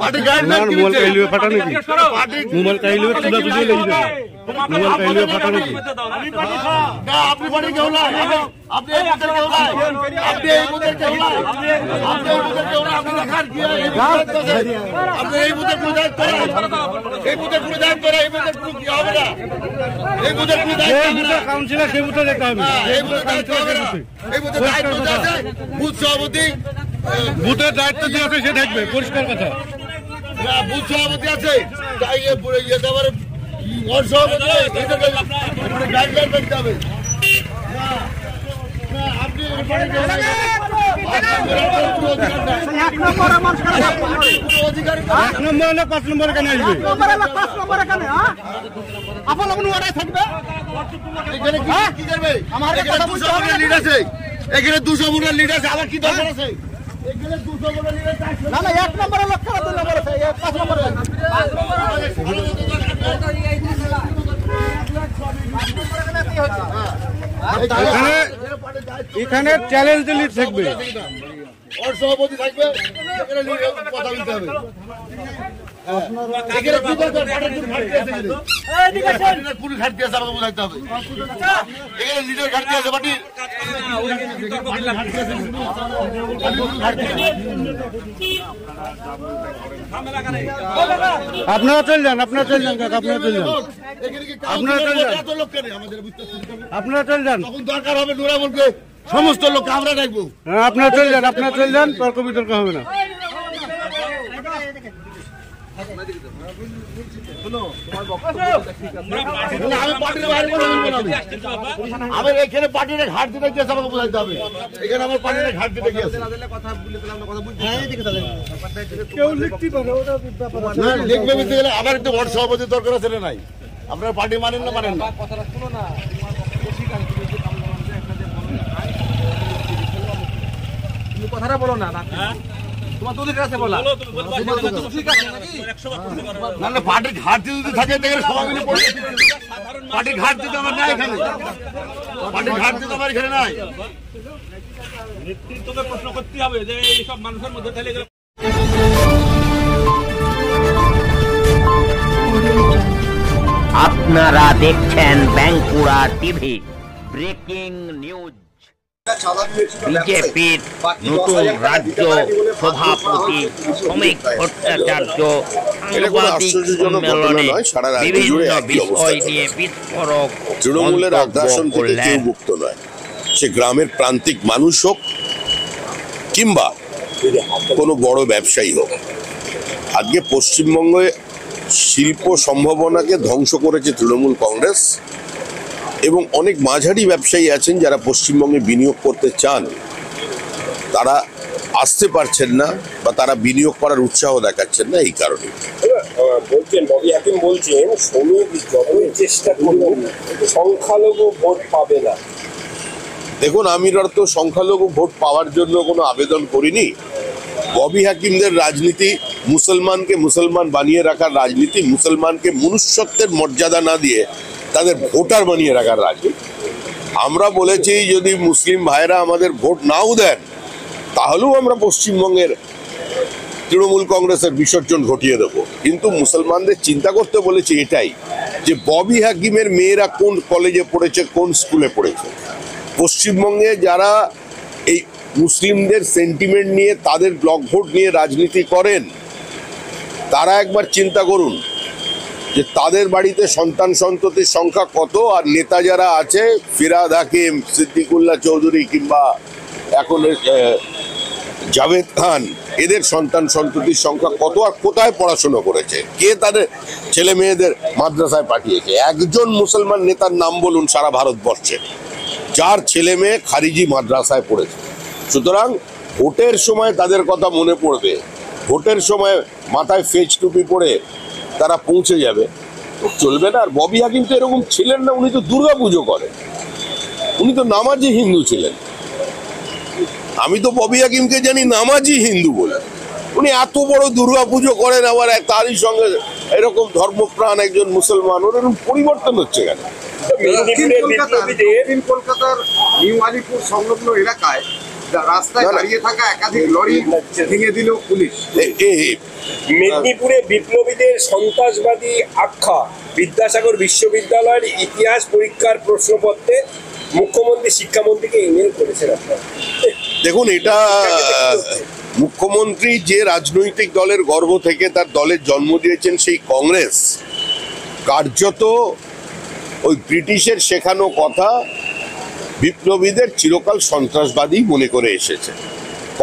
পার্টি গাইডলাইন কি বলছে, মোবাইল কাইলিও ফাটানো কি, মোবাইল কাইলিও চুলা বুঝিয়ে লেগে যাবে, মোবাইল কাইলিও ফাটানো কি, না আপনি পার্টি কেউ না, আপনি এই মুদ্রা কেউ না, আপনি এই মুদ্রা কেউ না, আপনি এই মুদ্রা কেউ না, আপনি দেখার কি আপনি এই মুদ্রা পুরো দায়িত্ব করেন, এই মুদ্রা পুরো দায়িত্ব করেন, এই মুদ্রা পুরো কি হবে না, এই মুদ্রা পুরো দায়িত্ব, এই মুদ্রা কাউন্সিলর সেই মুদ্রা দেখতে হবে, এই মুদ্রা দায়িত্ব হবে না, এই মুদ্রা দায়িত্ব আছে বুথ সভাপতি, বুথের দায়িত্ব দিয়ে আছে সে দেখবে, পরিষ্কার কথা, না বুথ সভাপতি আছে তাই ইয়েতে আবার ওর সভাপতি গাইডলাইন করতে হবে, আপনি এক নম্বর হলে 5 নম্বর কেন আসবে, 5 নম্বর এখানে আপনার ওরাই থাকবে, এখানে কি করবে, আমার কথা বুঝতে হবে, লিড আছে এখানে 200 ভোটের লিড আছে, আবার কি দরকার আছে, এখানে 200 ভোটের লিড আছে, না না 1 নম্বরের লোক খারাপ 2 নম্বর আছে, 5 নম্বরে এখানে চ্যালেঞ্জ লিড থাকবে, ওর সভাপতি থাকবে, এখানে কথা বলতে হবে, এখানে কি দরকার, পুরো ঘাটতি আছে, আমাকে বোঝাইতে হবে, এখানে লিডার ঘাটতি আছে, বাটি আপনারা চলে যান, আপনারা চলে যান, আপনারা চলে যান, আপনারা চলে যান, আপনারা চলে যান, তখন দরকার হবে নোরা বলবে সমস্ত লোক আমরা দেখবো, আপনারা চলে যান, আপনারা চলে যান, তর্ক বিতর্ক হবে না, আমার এখানে পার্টির ঘাট দিতে গিয়েছে, আমাকে বোঝাইতে হবে, এখানে আমার পার্টির ঘাট দিতে গিয়েছে, কেউ লিখতে পারে, লিখবে বলতে গেলে আমার একটু ওয়ার্ড সভাপতির দরকার আছে না, নাই আপনার পার্টি মানেন না, মানেন না, কথাটা বলো না, তোমার তো অধিকার আছে বলা, না পার্টির ঘাটতি যদি থাকে সবাই মিলে পড়ে, পার্টির ঘাটতি তো আমার নাই এখানে, পার্টির ঘাটতি তো আমার এখানে নাই, নেতৃত্বকে প্রশ্ন করতে হবে যে এইসব মানুষের মধ্যে ফেলে গেল। আপনারা দেখছেন বাঁকুড়া টিভি, ব্রেকিং নিউজ। বিজেপির নতুন রাজ্য সভাপতি শ্রমিক ভট্টাচার্য সাংবাদিক সম্মেলনে বিভিন্ন বিষয় নিয়ে বিস্ফোরক তৃণমূলের আগ্রাসন থেকে কেউ মুক্ত নয়, সে গ্রামের প্রান্তিক মানুষ হোক কিংবা কোনো বড় ব্যবসায়ী হোক। আজকে পশ্চিমবঙ্গে শিল্প সম্ভাবনাকে ধ্বংস করেছে তৃণমূল কংগ্রেস, এবং অনেক মাঝারি ব্যবসায়ী আছেন যারা পশ্চিমবঙ্গে বিনিয়োগ করতে চান, তারা আসতে পারছেন না বা তারা বিনিয়োগ করার উৎসাহ দেখাচ্ছেন না। এই কারণে বলছেন ববি হাকিম বলছেন শ্রমিক যতই চেষ্টা করুন সংখ্যালঘু ভোট পাবে না। দেখুন, আমি তো সংখ্যালঘু ভোট পাওয়ার জন্য কোনো আবেদন করিনি। ববি হাকিমদের রাজনীতি মুসলমানকে মুসলমান বানিয়ে রাখার রাজনীতি, মুসলমানকে মনুষ্যত্বের মর্যাদা না দিয়ে তাদের ভোটার বানিয়ে রাখার রাজনীতি। আমরা বলেছি যদি মুসলিম ভাইরা আমাদের ভোট নাও দেন তাহলেও আমরা পশ্চিমবঙ্গের তৃণমূল কংগ্রেসের বিসর্জন ঘটিয়ে দেব, কিন্তু মুসলমানদের চিন্তা করতে বলেছি এটাই যে ববি হাকিমের মেয়েরা কোন কলেজে পড়েছে, কোন স্কুলে পড়েছে। পশ্চিমবঙ্গে যারা এই মুসলিমদের সেন্টিমেন্ট নিয়ে, তাদের ব্লক ভোট নিয়ে রাজনীতি করেন, তারা একবার চিন্তা করুন যে তাদের বাড়িতে সন্তান সন্ততির সংখ্যা কত, আর নেতা যারা আছে ফিরহাদ হাকিম, সিদ্দিকুল্লাহ চৌধুরী কিংবা এখন জাভেদ খান, এদের সন্তান সন্ততির সংখ্যা কত, আর কোথায় পড়াশোনা করেছে, কে তাদের ছেলে মেয়েদের মাদ্রাসায় পাঠিয়েছে। একজন মুসলমান নেতার নাম বলুন সারা ভারতবর্ষে যার ছেলে মেয়ে খারিজি মাদ্রাসায় পড়েছে। সুতরাং ভোটের সময় তাদের কথা মনে পড়বে, ভোটের সময় মাথায় ফেজ টুপি পরে তারা পৌঁছে যাবে, চলবে না। আর ববি হাকিম তো এরকম ছিলেন না, উনি তো দুর্গা পুজো করেন, উনি তো নামাজি হিন্দু ছিলেন। আমি তো ববি হাকিমকে জানি নামাজি হিন্দু বলে। উনি এত বড় দুর্গা পুজো করেন, আবার তারই সঙ্গে এরকম ধর্মপ্রাণ একজন মুসলমান, ওর এরকম পরিবর্তন হচ্ছে কেন? দক্ষিণ কলকাতার নিউ আলিপুর সংলগ্ন এলাকায় রাস্তায় দাঁড়িয়ে থাকা একাধিক লরি ভেঙে দিল পুলিশ। মেদিনীপুরে বিপ্লবীদের সন্ত্রাসবাদী আখ্যা, বিদ্যাসাগর বিশ্ববিদ্যালয়ের ইতিহাস পরীক্ষার প্রশ্নপত্রে মুখ্যমন্ত্রী শিক্ষামন্ত্রীকে ইমেল করেছেন আপনারা। দেখুন, এটা মুখ্যমন্ত্রী যে রাজনৈতিক দলের গর্ভ থেকে তার দলের জন্ম দিয়েছেন, সেই কংগ্রেস কার্যত ওই ব্রিটিশের শেখানো কথা বিপ্লবীদের চিরকাল সন্ত্রাসবাদী মনে করে এসেছে।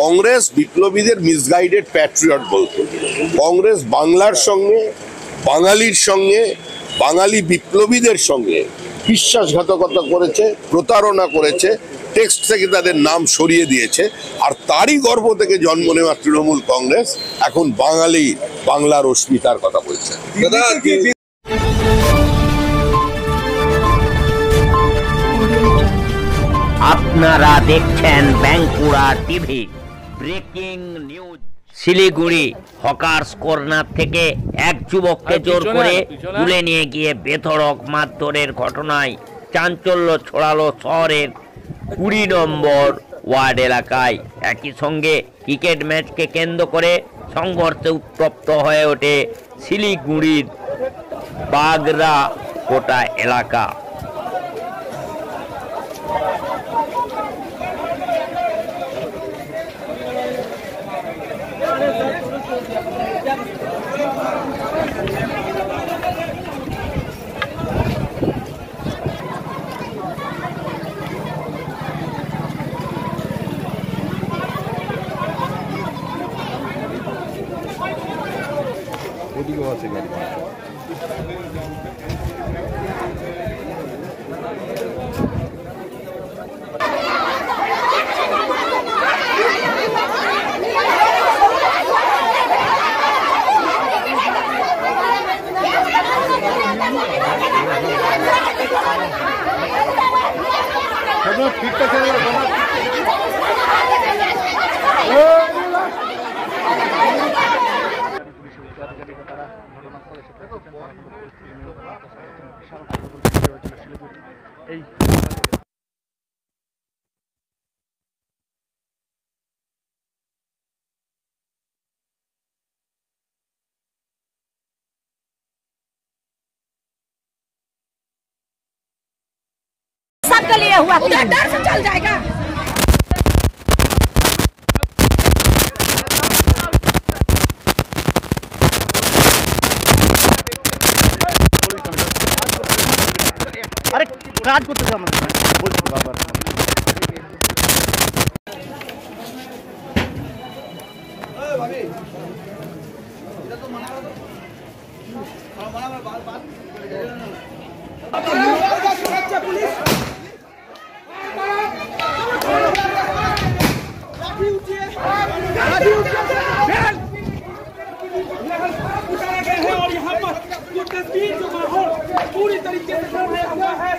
কংগ্রেস বিপ্লবীদের মিসগাইডেড প্যাট্রিয়ট বলতো। কংগ্রেস বাংলার সঙ্গে, বাঙালির সঙ্গে, বাঙালি বিপ্লবীদের সঙ্গে বিশ্বাসঘাতকতা করেছে, প্রতারণা করেছে, টেক্সট থেকে তাদের নাম সরিয়ে দিয়েছে। আর তারই গর্ভ থেকে জন্ম নেওয়া তৃণমূল কংগ্রেস এখন বাংলার অস্মিতার কথা বলছে। আপনারা দেখছেন Bankura TV. Breaking news. Siliguri hawkers corner থেকে এক যুবককে জোর করে তুলে নিয়ে গিয়ে বেধড়ক মারধরের ঘটনায় চাঞ্চল্য ছড়ালো শহরের 20 নম্বর ওয়ার্ড এলাকায়। একই সঙ্গে ক্রিকেট ম্যাচকে কেন্দ্র করে সংঘর্ষে উত্তপ্ত হয়ে ওঠে শিলিগুড়ির বাগরাকোটা এলাকা। ওদিকেও আছে গাড়ি। ঠিকঠাক এই सबके लिए हुआ, उधर डर से चल जाएगा। আরে কাজ করতেছে আমরা বলছি বাবা। और यहाँ पर जो तस्वीर जो माहौल पूरी तरीके से बनाया हुआ है,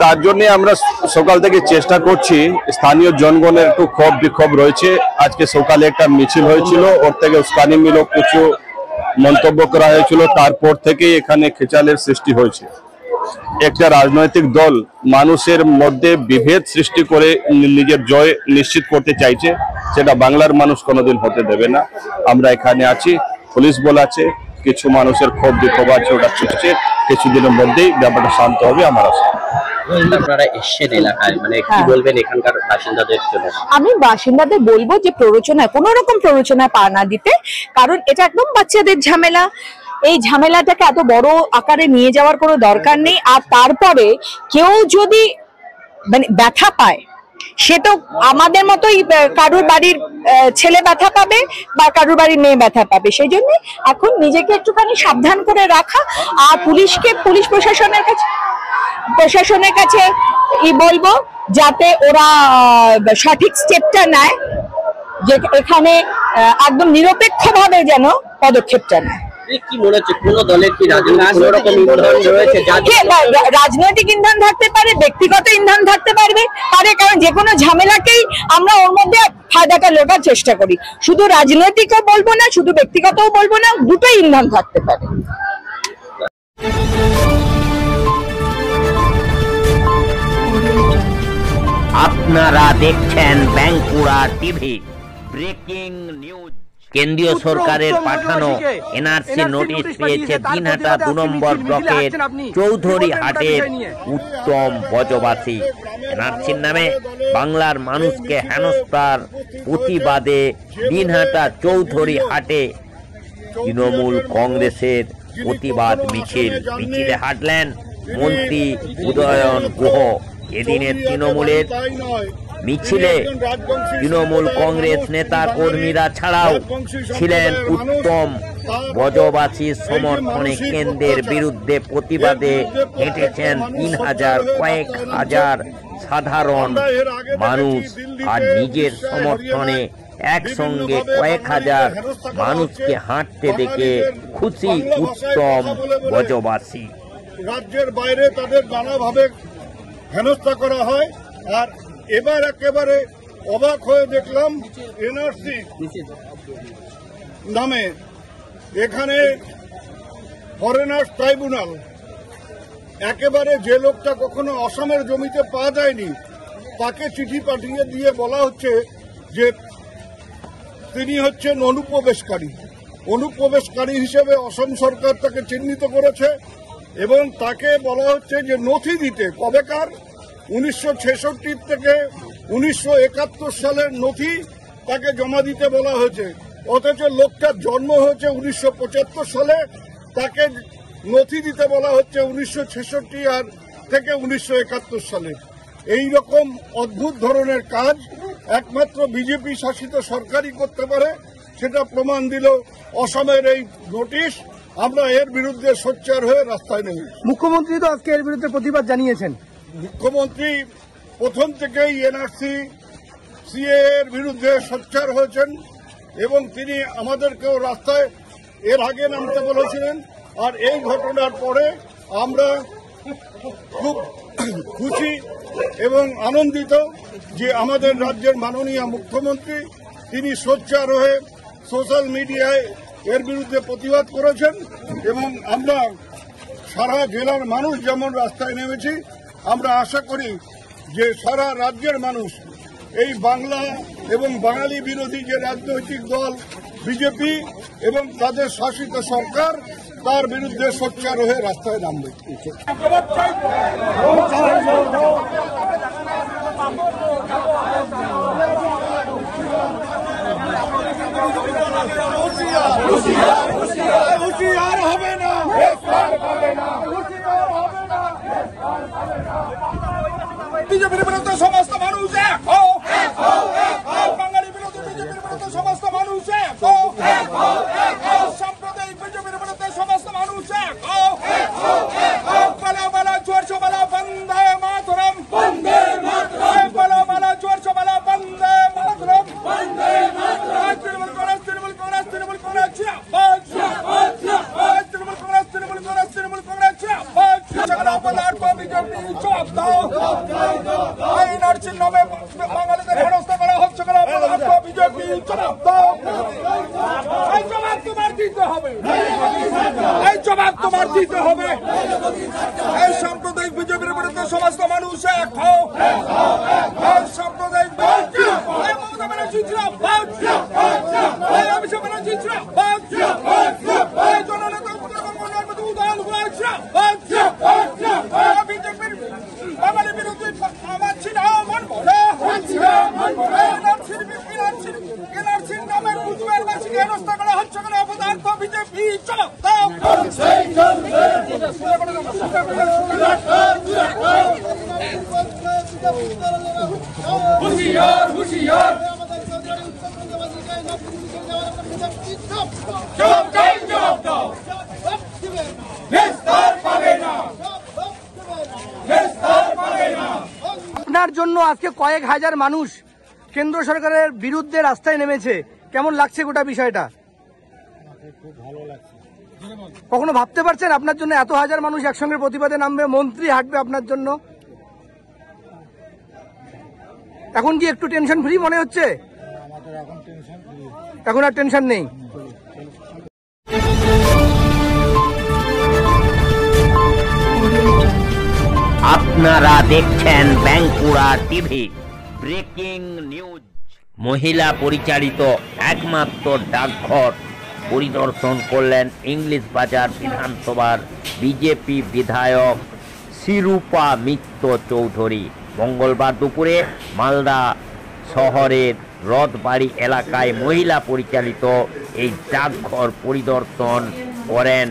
তার জন্য আমরা সকাল থেকে চেষ্টা করছি। স্থানীয় জনগণের একটু ক্ষোভ বিক্ষোভ রয়েছে। আজকে সকালে একটা মিছিল হয়েছিল, ওর থেকে উস্কানিমূলক কিছু মন্তব্য করা হয়েছিল, তারপর থেকেই এখানে খেচালের সৃষ্টি হয়েছে। একটা রাজনৈতিক দল মানুষের মধ্যে বিভেদ সৃষ্টি করে নিজের জয় নিশ্চিত করতে চাইছে, সেটা বাংলার মানুষ কোনোদিন হতে দেবে না। আমরা এখানে আছি, পুলিশ বল আছে, কিছু মানুষের ক্ষোভ বিক্ষোভ আছে, ওটা চলছে। কিছুদিনের মধ্যেই ব্যাপারটা শান্ত হবে আমার আশা। আপনারা এসছেন এলাকায়, মানে কি বলবেন এখানকার বাসিন্দাদের জন্য? আমি বাসিন্দাদের বলবো যে প্ররোচনায় কোনো রকম প্ররোচনায় পা না দিতে, কারণ এটা একদম বাচ্চাদের ঝামেলা। এই ঝামেলাটাকে এত বড় আকারে নিয়ে যাওয়ার কোনো দরকার নেই। আর তারপরে কেউ যদি মানে ব্যথা পায়, সে তো আমাদের মতোই কারুর বাড়ির ছেলে ব্যথা পাবে বা কারুর বাড়ির মেয়ে ব্যথা পাবে। সেই জন্য এখন নিজেকে একটুখানি সাবধান করে রাখা, আর পুলিশ প্রশাসনের কাছে বলবো যাতে ওরা সঠিক স্টেপটা নেয়, যে এখানে একদম নিরপেক্ষভাবে যেন পদক্ষেপটা নেয়। কি মনে হচ্ছে কোন দলের কি রাজনৈতিক ইন্ধন থাকতে পারে, ব্যক্তিগত ইন্ধন থাকতে পারে, কারণ যে কোনো ঝামেলাকেই আমরা ওর মধ্যে ফায়দাটা লোটার চেষ্টা করি। শুধু রাজনৈতিকও বলবো না, শুধু ব্যক্তিগতও বলবো না, দুটোই ইন্ধন থাকতে পারে। আপনারা দেখছেন বাঁকুড়া টিভি। Breaking news. কেন্দ্রীয় সরকারের পাঠানো এনআরসি নোটিশ পেয়েছে দিনহাটা 2 নম্বর ব্লকের চৌধুরী হাটের উত্তম বজবাসী। এনআরসির নামে বাংলার মানুষকে হেনস্থার প্রতিবাদে দিনহাটা চৌধুরী হাটে তৃণমূল কংগ্রেসের প্রতিবাদ মিছিলে হাঁটলেন মন্ত্রী উদয়ন গুহ। এদিনের তৃণমূলের মিছিলে তৃণমূল কংগ্রেস নেতা কর্মীরা ছাড়াও ছিলেন উত্তম বজবাসীর সমর্থনে কেন্দ্রের বিরুদ্ধে প্রতিবাদে হেঁটেছেন কয়েক হাজার সাধারণ মানুষ। আর নিজের সমর্থনে একসঙ্গে কয়েক হাজার মানুষকে হাঁটতে দেখে খুশি উত্তম বজবাসী। রাজ্যের বাইরে তাদের নানাভাবে হেনস্থা করা হয়, আর এবার একেবারে অবাক হয়ে দেখলাম এনআরসি নামে এখানে ফরেনার্স ট্রাইব্যুনাল, একেবারে যে লোকটা কখনো অসমের জমিতে পা যায়নি তাকে চিঠি পাঠিয়ে দিয়ে বলা হচ্ছে যে তিনি হচ্ছেন অনুপ্রবেশকারী হিসেবে অসম সরকার তাকে চিহ্নিত করেছে এবং তাকে বলা হচ্ছে যে নথি দিতে। কবেকার 1966 থেকে 1971 সালের নথি তাকে জমা দিতে বলা হয়েছে, অথচ লোকটার জন্ম হয়েছে 1975 সালে, তাকে নথি দিতে বলা হচ্ছে 1966 আর থেকে 1971 সালে। এই রকম অদ্ভুত ধরনের কাজ একমাত্র বিজেপি শাসিত সরকারই করতে পারে, সেটা প্রমাণ দিল অসমের এই নোটিশ। আমরা এর বিরুদ্ধে সোচ্চার হয়ে রাস্তায় নেই। মুখ্যমন্ত্রী তো আজকে এর বিরুদ্ধে প্রতিবাদ জানিয়েছেন। মুখ্যমন্ত্রী প্রথম থেকেই এনআরসি সিএ এর বিরুদ্ধে সোচ্চার হয়েছেন এবং তিনি আমাদেরকেও রাস্তায় এর আগে নামতে বলেছিলেন। আর এই ঘটনার পরে আমরা খুব খুশি এবং আনন্দিত যে আমাদের রাজ্যের মাননীয় মুখ্যমন্ত্রী তিনি সোচ্চার হয়ে সোশ্যাল মিডিয়ায় এর বিরুদ্ধে প্রতিবাদ করেছেন এবং আমরা সারা জেলার মানুষ যেমন রাস্তায় নেমেছি, আমরা আশা করি যে সারা রাজ্যের মানুষ এই বাংলা এবং বাঙালি বিরোধী যে রাজনৈতিক দল বিজেপি এবং তাদের শাসিত সরকার তার বিরুদ্ধে সোচ্চার হয়ে রাস্তায় নামবে। হুঁশিয়ার হবে না, বিজেপির বিরুদ্ধে সমস্ত মানুষ এক হও, বাঙালি বিরোধী বিজেপির বিরুদ্ধে সমস্ত মানুষ এক হও, সাম্প্রদায়িক বিজেপির বিরুদ্ধে সমস্ত মানুষ এক হও, বলা বলা জোরসে বলা বন্দে মাতরম, বন্দে মাতরম, বলা বলা জোরসে বলা বন্দে মাতরম, বন্দে মাতরম। তৃণমূল কংগ্রেস তৃণমূল কংগ্রেস তৃণমূল কংগ্রেস জিন্দাবাদ, তৃণমূল কংগ্রেস তৃণমূল কংগ্রেস তৃণমূল কংগ্রেস জিন্দাবাদ। জগন্নাথ को বিজেপি জবাব দাও, এনআরসির নামে বাঙালিদের হেনস্থা করা হচ্ছে, বিজেপি জবাব দাও। এই জবাব তোমার দিতে হবে, এই জবাব তোমার দিতে হবে। এই সাম্প্রদায়িক বিজেপির বিরুদ্ধে সমস্ত মানুষ এক হও, এই সাম্প্রদায়িক মমতা ব্যানার্জি জিন্দাবাদ, অভিষেক ব্যানার্জি জিন্দাবাদ, জননেতা উদয়ন জিন্দাবাদ। বিরোধী মানছি না মানব না এনআরসির নামে কুচবিহারবাসীকে হেনস্থা করা হচ্ছে কেন অপদার্থ বিজেপি চলো হুশিয়ার হুশিয়ার জবাব দাও আপনার জন্য আজকে কয়েক হাজার মানুষ কেন্দ্র সরকারের বিরুদ্ধে রাস্তায় নেমেছে, কেমন লাগছে গোটা বিষয়টা? খুব ভালো লাগছে। কখনো ভাবতে পারছেন আপনার জন্য এত হাজার মানুষ একসঙ্গে প্রতিবাদে নামবে, মন্ত্রী হাঁটবে আপনার জন্য? এখন কি একটু টেনশন ফ্রি মনে হচ্ছে? এখন আর টেনশন নেই। আপনারা দেখছেন বাঁকুড়া টিভি। Breaking news. মহিলা পরিচালিত একমাত্র ডাকঘর পরিদর্শন করলেন ইংলিশ বাজার বিধানসভার বিজেপি বিধায়ক শিরূপা মিত্র চৌধুরী। মঙ্গলবার দুপুরে মালদা শহরের রথবাড়ি এলাকায় মহিলা পরিচালিত এই ডাকঘর পরিদর্শন করেন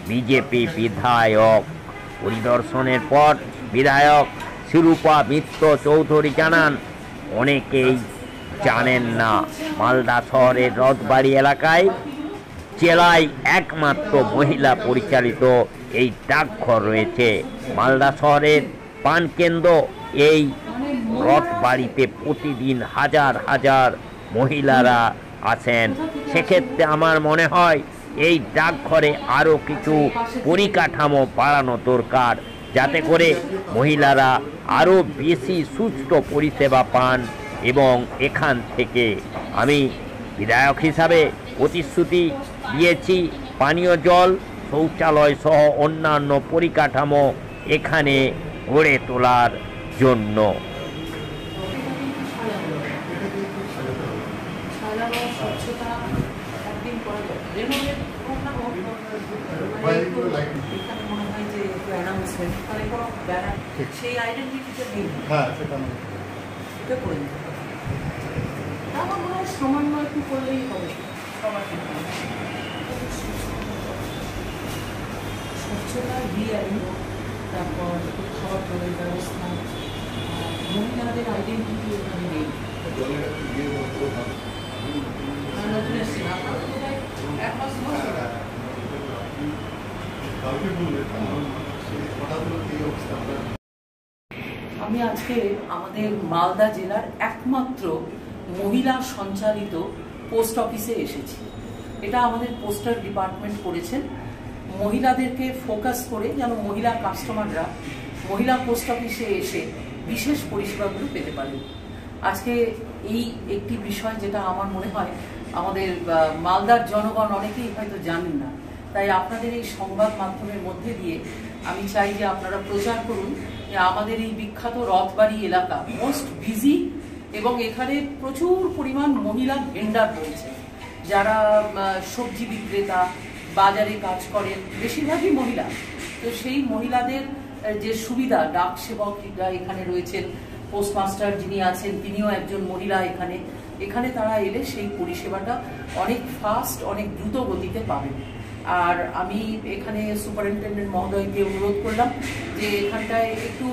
বিজেপি বিধায়ক। পরিদর্শনের পর বিধায়ক শিরূপা মিত্র চৌধুরী জানান, অনেকেই জানেন না মালদা শহরের রথবাড়ি এলাকায় জেলায় একমাত্র মহিলা পরিচালিত এই ডাকঘর রয়েছে। মালদা শহরের পানকেন্দ্র এই রথবাড়িতে প্রতিদিন হাজার হাজার মহিলারা আসেন। সেক্ষেত্রে আমার মনে হয় এই ডাকঘরে আরও কিছু পরিকাঠামো বাড়ানো দরকার, যাতে করে মহিলারা আরও বেশি সুস্থ পরিষেবা পান। এবং এখান থেকে আমি বিধায়ক হিসাবে প্রতিশ্রুতি দিয়েছি পানীয় জল, শৌচালয় সহ অন্যান্য পরিকাঠামো এখানে গড়ে তোলার জন্য। সেই আইডেন্টিটিটা নেই, এটা করে দিতে হবে। আমার মনে হয় সামান্য একটু করলেই হবে। স্বচ্ছতা রিয়ালি, তারপর খাবার জলের ব্যবস্থা, মহিলাদের আইডেন্টিটি এখানে নেই। নতুন এসছি না, এক মাস আমি আজকে আমাদের মালদা জেলার একমাত্র মহিলা সঞ্চালিত পোস্ট অফিসে এসেছি। এটা আমাদের পোস্টাল ডিপার্টমেন্ট করেছেন, মহিলাদেরকে ফোকাস করে যেন মহিলা কাস্টমাররা মহিলা পোস্ট অফিসে এসে বিশেষ পরিষেবাগুলো পেতে পারে। আজকে এই একটি বিষয় যেটা আমার মনে হয় আমাদের মালদার জনগণ অনেকেই হয়তো জানেন না, তাই আপনাদের এই সংবাদ মাধ্যমের মধ্যে দিয়ে আমি চাই যে আপনারা প্রচার করুন যে আমাদের এই বিখ্যাত রথবাড়ি এলাকা মোস্ট বিজি, এবং এখানে প্রচুর পরিমাণ মহিলা ভেন্ডার রয়েছে, যারা সবজি বিক্রেতা, বাজারে কাজ করেন, বেশিরভাগই মহিলা। তো সেই মহিলাদের যে সুবিধা, ডাক সেবকরা এখানে রয়েছেন, পোস্টমাস্টার যিনি আছেন তিনিও একজন মহিলা। এখানে তারা এলে সেই পরিষেবাটা অনেক ফাস্ট, অনেক দ্রুত গতিতে পাবেন। আর আমি এখানে সুপারিনটেন্ডেন্ট মহোদয়কে অনুরোধ করলাম যে এখানটায় একটু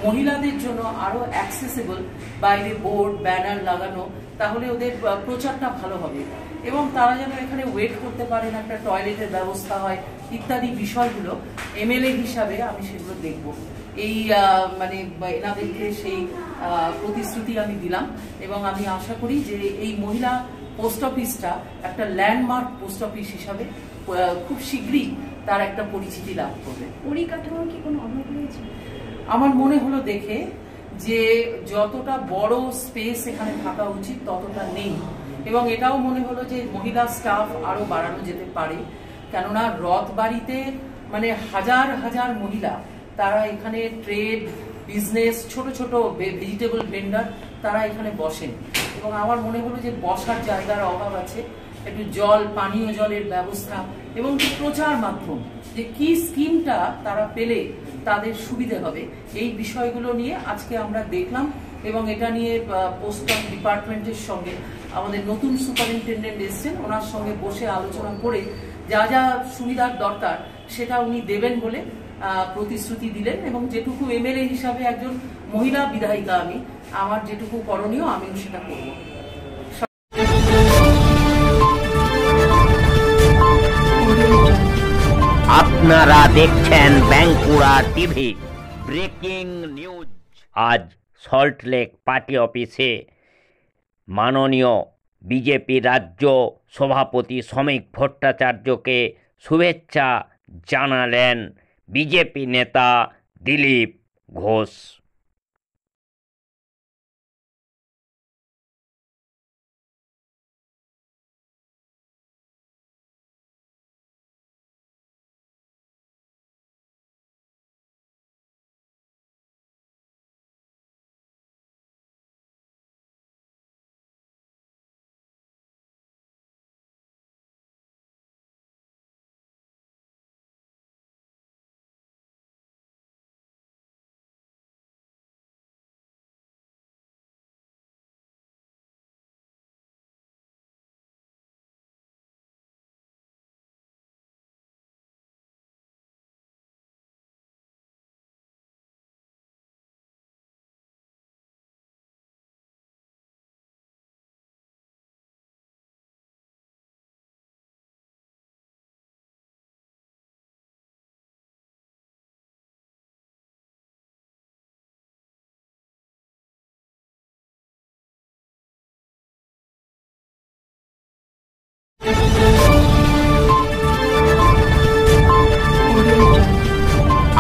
মহিলাদের জন্য আরো অ্যাক্সেসিবল বাইরে বোর্ড ব্যানার লাগানো, তাহলে ওদের প্রচারটা ভালো হবে এবং তারা যেন এখানে ওয়েট করতে পারেন, একটা টয়লেটের ব্যবস্থা হয় ইত্যাদি বিষয়গুলো এমএলএ হিসাবে আমি সেগুলো দেখব। এই মানে এনাদেরকে সেই প্রতিশ্রুতি আমি দিলাম এবং আমি আশা করি যে এই মহিলা পোস্ট অফিসটা একটা ল্যান্ডমার্ক পোস্ট অফিস হিসাবে খুব শীঘ্রই তার একটা পরিচিতি লাভ করবে। পরিকাঠামোর কি কোনো অভাব রয়েছে? আমার মনে হলো দেখে যে যতটা বড় স্পেস এখানে থাকা উচিত ততটা নেই, এবং এটাও মনে হলো যে মহিলা স্টাফ আরো বাড়ানো যেতে পারে, কেননা রথবাড়িতে মানে হাজার হাজার মহিলা, তারা এখানে ট্রেড বিজনেস, ছোট ছোট ভেজিটেবল ভেন্ডার, তারা এখানে বসেন এবং আমার মনে হলো যে বসার জায়গার অভাব আছে, একটু জল, পানীয় জলের ব্যবস্থা এবং প্রচার মাধ্যম যে কি স্কিমটা তারা পেলে তাদের সুবিধে হবে, এই বিষয়গুলো নিয়ে আজকে আমরা দেখলাম এবং এটা নিয়ে পোস্ট অফ ডিপার্টমেন্টের সঙ্গে আমাদের নতুন সুপারিনটেন্ডেন্ট এসছেন, ওনার সঙ্গে বসে আলোচনা করে যা যা সুবিধার দরকার সেটা উনি দেবেন বলে প্রতিশ্রুতি দিলেন। এবং যেটুকু এমএলএ হিসাবে একজন মহিলা বিধায়িকা আমি, আমার যেটুকু করণীয় আমিও সেটা করব। আপনারা দেখছেন বাঁকুড়া টিভি। Breaking news. আজ সল্টলেক পার্টি অফিসে মাননীয় বিজেপি রাজ্য সভাপতি শ্রমিক ভট্টাচার্যকে শুভেচ্ছা জানালেন বিজেপি নেতা দিলীপ ঘোষ।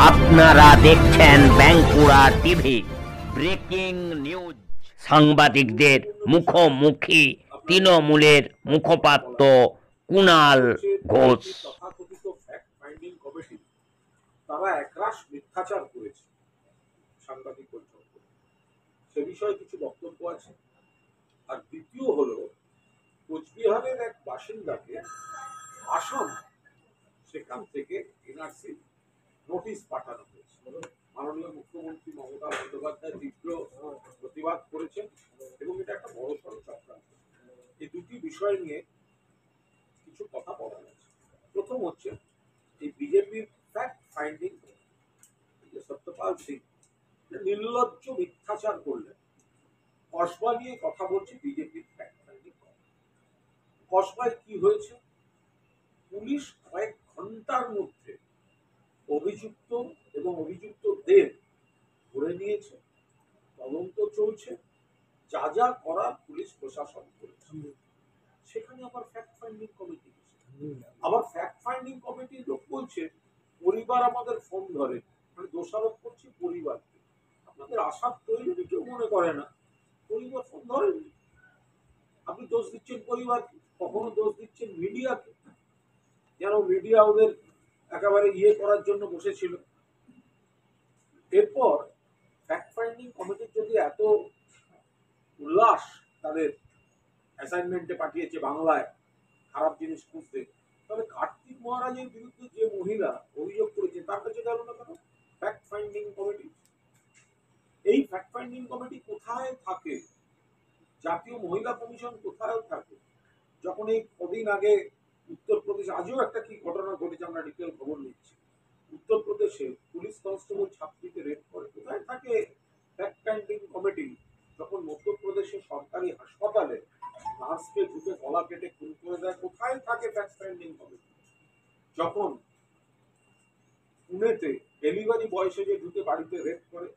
আপনারা দেখছেন বাঁকুড়া টিভি। Breaking news. সাংবাদিকদের মুখোমুখি তৃণমূলের মুখপাত্র কুণাল ঘোষ। তথাকথিত ফ্যাক্ট ফাইন্ডিং কমিটি তারা একরাশ মিথ্যাচার করেছে সাংবাদিক বৈঠক করে, সে বিষয়ে কিছু বক্তব্য আছে। আর দ্বিতীয় হলো কোচবিহারের এক বাসিন্দাকে আসাম সেখান থেকে এনআরসি নোটিশ পাঠানো হয়েছে। মাননীয় মুখ্যমন্ত্রী মমতা বন্দ্যোপাধ্যায় তীব্র প্রতিবাদ করেছেন এবং এটা একটা বড়সড় চক্রান্ত। এই দুটি বিষয় নিয়ে কিছু কথা বলা গেছে। প্রথম হচ্ছে এই বিজেপির ফ্যাক্ট ফাইন্ডিং, সত্যপাল সিং নির্লজ্জ মিথ্যাচার করলেন। কসবা নিয়ে কথা বলছি বিজেপির ফ্যাক্ট ফাইন্ডিং। কসবায় কি হয়েছে? পুলিশ কয়েক ঘন্টার মধ্যে অভিযুক্ত এবং অভিযুক্তদের ধরে নিয়েছে, তদন্ত চলছে, যা যা করার পুলিশ প্রশাসন করেছে। সেখানে আবার ফ্যাক্ট ফাইন্ডিং কমিটি, আবার ফ্যাক্ট ফাইন্ডিং কমিটির লোক বলছে পরিবার আমাদের ফোন ধরে, মানে দোষারোপ করছি পরিবারকে। আপনাদের আশার প্রয়োজনে কেউ মনে করে না, পরিবার ফোন ধরেনি, আপনি দোষ দিচ্ছেন পরিবারকে, কখনো দোষ দিচ্ছেন মিডিয়াকে, যেন মিডিয়া ওদের একেবারে করার জন্য বসেছিল। এরপর ফ্যাক্ট ফাইন্ডিং কমিটির যদি এত উল্লাস তাদের অ্যাসাইনমেন্টে পাঠিয়েছে বাংলায় খারাপ জিনিস খুঁজতে, তাহলে কার্তিক মহারাজের বিরুদ্ধে যে মহিলা অভিযোগ করেছে তার কাছে গেল না কেন ফ্যাক্ট ফাইন্ডিং কমিটি? এই ফ্যাক্ট ফাইন্ডিং কমিটি কোথায় থাকে? জাতীয় মহিলা কমিশন কোথায় থাকে? যখন এই কদিন আগে উত্তরপ্রদেশে, আজও একটা কি ঘটনা ঘটেছে আমরা ডিটেল খবর নিচ্ছি, উত্তরপ্রদেশে পুলিশ কনস্টেবল ছাত্রীকে রেপ করে। কোথায় থাকে ফ্যাক্ট ফাইন্ডিং কমিটি? যখন মধ্যপ্রদেশের সরকারি হাসপাতালে নার্সকে ঢুকে গলা কেটে খুন করে দেয়, কোথায় থাকে ফ্যাক্ট ফাইন্ডিং কমিটি? যখন পুনেতে ডেলিভারি বয়সে যে ঢুকে বাড়িতে রেপ করে,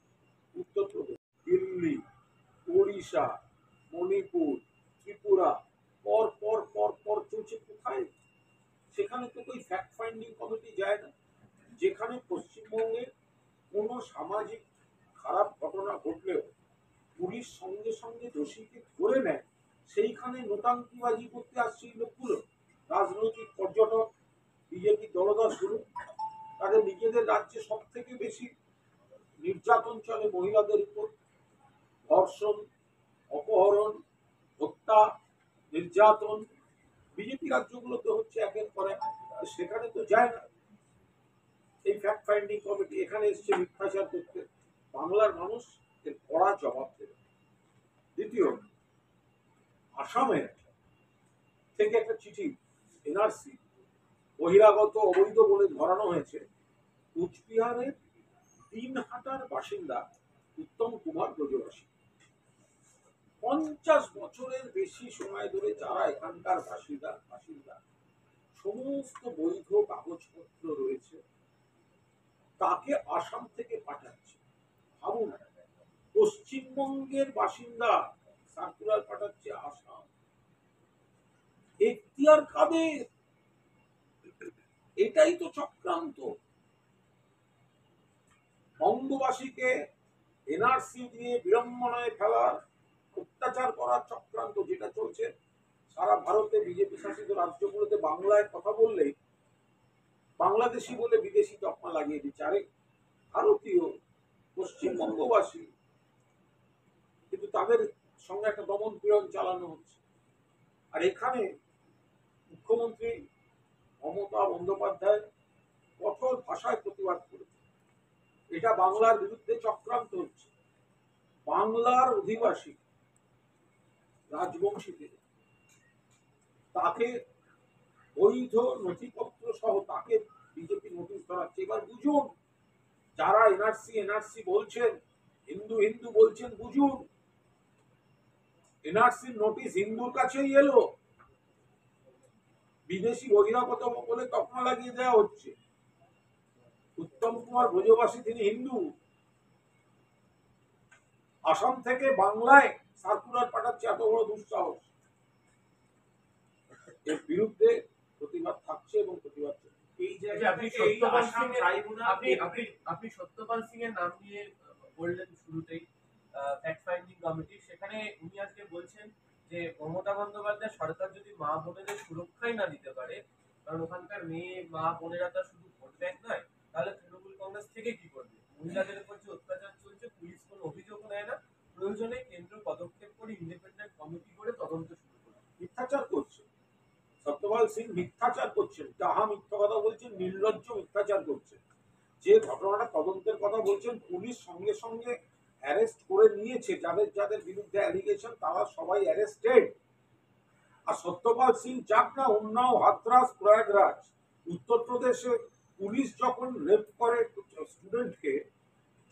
উত্তরপ্রদেশ, দিল্লি, ওড়িশা, মণিপুর, ত্রিপুরা পর পর পর পর চলছে, কোথায়? সেখানে তো ওই ফ্যাক্ট ফাইন্ডিং কমিটি যায় না। যেখানে পশ্চিমবঙ্গে কোনো সামাজিক খারাপ ঘটনা ঘটলেও পুলিশ সঙ্গে সঙ্গে দোষীকে ধরে নেয়, সেইখানে নোটাঙ্কিবাজি করতে আসছে এই লোকগুলো, রাজনৈতিক পর্যটক, বিজেপি দলদাসগুলো। তাদের নিজেদের রাজ্যে সব থেকে বেশি নির্যাতন চলে মহিলাদের উপর, ধর্ষণ, অপহরণ, হত্যা, নির্যাতন বিজেপি রাজ্যগুলোতে হচ্ছে একের পর এক, সেখানে তো যায় না। এই ফ্যাক্ট ফাইন্ডিং কমিটি এখানে এসছে মিথ্যাচার করতে, বাংলার মানুষ এর কড়া জবাব দেবে। দ্বিতীয়, আসামের থেকে একটা চিঠি এনআরসি বহিরাগত অবৈধ বলে ধরানো হয়েছে কুচবিহারের দিনহাটার বাসিন্দা উত্তম কুমার ব্রজবাসী। 50 বছরের বেশি সময় ধরে যারা এখানকার বাসিন্দা সমস্ত বৈধ কাগজপত্র রয়েছে, তাকে আসাম থেকে পাঠাচ্ছে। ভাবুন, পশ্চিমবঙ্গের বাসিন্দা সার্কুলার পাঠাচ্ছে আসাম। এখতিয়ার কাদের? এটাই তো চক্রান্ত। বঙ্গবাসীকে এনআরসি দিয়ে বিড়ম্বনায় ফেলার, অত্যাচার করার চক্রান্ত যেটা চলছে সারা ভারতে বিজেপি শাসিত রাজ্যগুলোতে। বাংলায় কথা বললেই বাংলাদেশি বলে বিদেশি তকমা লাগিয়ে দিচ্ছে। আরে ভারতীয়, পশ্চিমবঙ্গবাসী, কিন্তু তাদের সঙ্গে একটা দমন পীড়ন চালানো হচ্ছে। আর এখানে মুখ্যমন্ত্রী মমতা বন্দ্যোপাধ্যায় কঠোর ভাষায় প্রতিবাদ করেছে, এটা বাংলার বিরুদ্ধে চক্রান্ত হচ্ছে। বাংলার অধিবাসী রাজবংশীদের তাকে বৈধ নথিপত্র সহ তাকে বিজেপি নোটিশ ধরাচ্ছে। এবার বুঝুন, যারা এনআরসি বলছেন, হিন্দু বলছেন, বুঝুন এনআরসির নোটিশ হিন্দুর কাছেই এলো, বিদেশি বহিরাগত বলে তকমা লাগিয়ে দেওয়া হচ্ছে। উত্তম কুমার ব্রজবাসী, তিনি হিন্দু, আসাম থেকে বাংলায় সার্কুলার পাঠাচ্ছে, এত বড় দুঃসাহস। এর বিরুদ্ধে প্রতিবাদ থাকছে এবং প্রতিবাদ এই জায়গায় আপনি সত্যপাল সিং এর নাম নিয়ে বললেন শুরুতেই, ফ্যাক্ট ফাইন্ডিং কমিটি, সেখানে উনি আজকে বলছেন যে মমতা বন্দ্যোপাধ্যায় সরকার যদি মা বোনেদের সুরক্ষাই না দিতে পারে, কারণ ওখানকার মেয়ে মা বোনেরা তার শুধু ভোট ব্যাংক নয়, তাহলে তৃণমূল কংগ্রেস থেকে কি করবে? মহিলাদের উপর যে অত্যাচার চলছে, পুলিশ কোনো অভিযোগ নেয় না, প্রয়োজনে কেন্দ্র পদক্ষেপ করে ইন্ডিপেন্ডেন্ট কমিটি করে তদন্ত শুরু করে। মিথ্যাচার করছে সত্যপাল সিং, মিথ্যাচার করছেন, যাহা মিথ্যা কথা বলছেন, নির্লজ্জ মিথ্যাচার করছেন। যে ঘটনাটা তদন্তের কথা বলছেন, পুলিশ সঙ্গে সঙ্গে অ্যারেস্ট করে নিয়েছে, যাদের বিরুদ্ধে অ্যালিগেশন তারা সবাই অ্যারেস্টেড। আর সত্যপাল সিং যাক না উন্নাও, হাথরাস, প্রয়াগরাজ, উত্তরপ্রদেশে পুলিশ যখন রেপ করে স্টুডেন্টকে,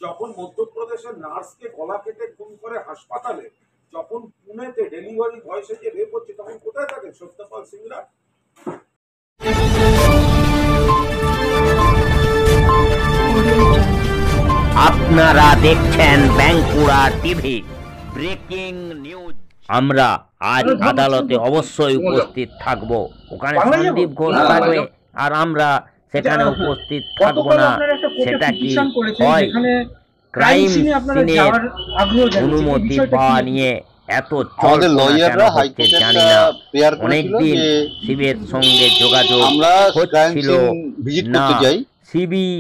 যখন মধ্যপ্রদেশের নার্সকে গলা কেটে খুন করে হাসপাতালে, যখন পুনেতে ডেলিভারি বয়সে যে রেপ হচ্ছে, তখন কোথায় থাকে সত্যপাল সিংরা? আপনারা দেখছেন বাঁকুড়া টিভি ব্রেকিং নিউজ। আমরা আজ আদালতে অবশ্যই উপস্থিত থাকব, ওখানে সন্দীপ ঘোষ থাকবে আর আমরা সেখানে উপস্থিত থাকবো না। সেটা কি হয়? ক্রাইম সিনের অনুমতি পাওয়া নিয়ে এত আমাদের লয়াররা হাইকোর্টে জানি না। প্রেয়ার করেছিল অনেকদিন যে শিবের সঙ্গে যোগাযোগ আমরা হচ্ছিল ভিজিট না। করতে যাই,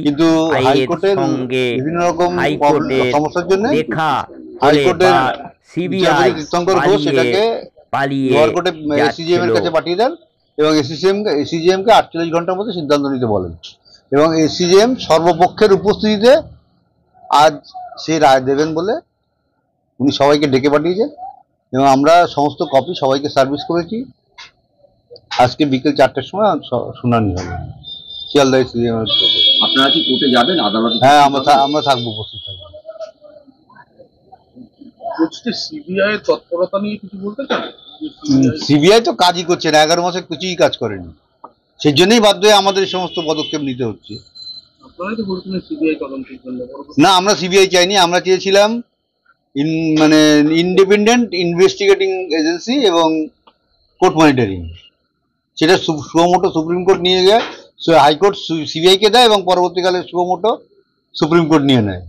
কিন্তু হাইকোর্টের সঙ্গে বিভিন্ন রকম হাইকোর্টের সমস্যার জন্য দেখা হাইকোর্টের সিবিআই তীর্থঙ্কর ঘোষ এটাকে লোয়ার কোর্টে এসিজিএম এর কাছে পাঠিয়ে দেন এবং এসিজিএম কে 48 ঘন্টার মধ্যে সিদ্ধান্ত নিতে বলেন এবং এসিজিএম সর্বপক্ষের উপস্থিতিতে আজ সেই রায় দেবেন বলে উনি সবাইকে ডেকে পাঠিয়েছেন এবং আমরা সমস্ত কপি সবাইকে সার্ভিস করেছি। আজকে বিকেল 4টার সময় শুনানি হবে শিয়ালদা এসিজিএম এর কোর্টে। আপনারা কি কোর্টে যাবেন, আদালতে? হ্যাঁ, আমরা থাকবো, উপস্থিত থাকবো। সিবিআই তৎপরতা নিয়ে কিছু বলতে চান? সিবিআই তো কাজই করছে না, 11 মাসে কিছুই কাজ করেনি, সেই জন্যই বাধ্য হয়ে আমাদের এই সমস্ত পদক্ষেপ নিতে হচ্ছে। আপনারা তো বলছিলেন সিবিআই তদন্তের জন্য। না, আমরা সিবিআই চাইনি, আমরা চেয়েছিলাম মানে ইন্ডিপেন্ডেন্ট ইনভেস্টিগেটিং এজেন্সি এবং কোর্ট মনিটরিং। সেটা সুমোটো সুপ্রিম কোর্ট নিয়ে গিয়ে হাইকোর্ট সিবিআইকে দেয় এবং পরবর্তীকালে সুমোটো সুপ্রিম কোর্ট নিয়ে নেয়।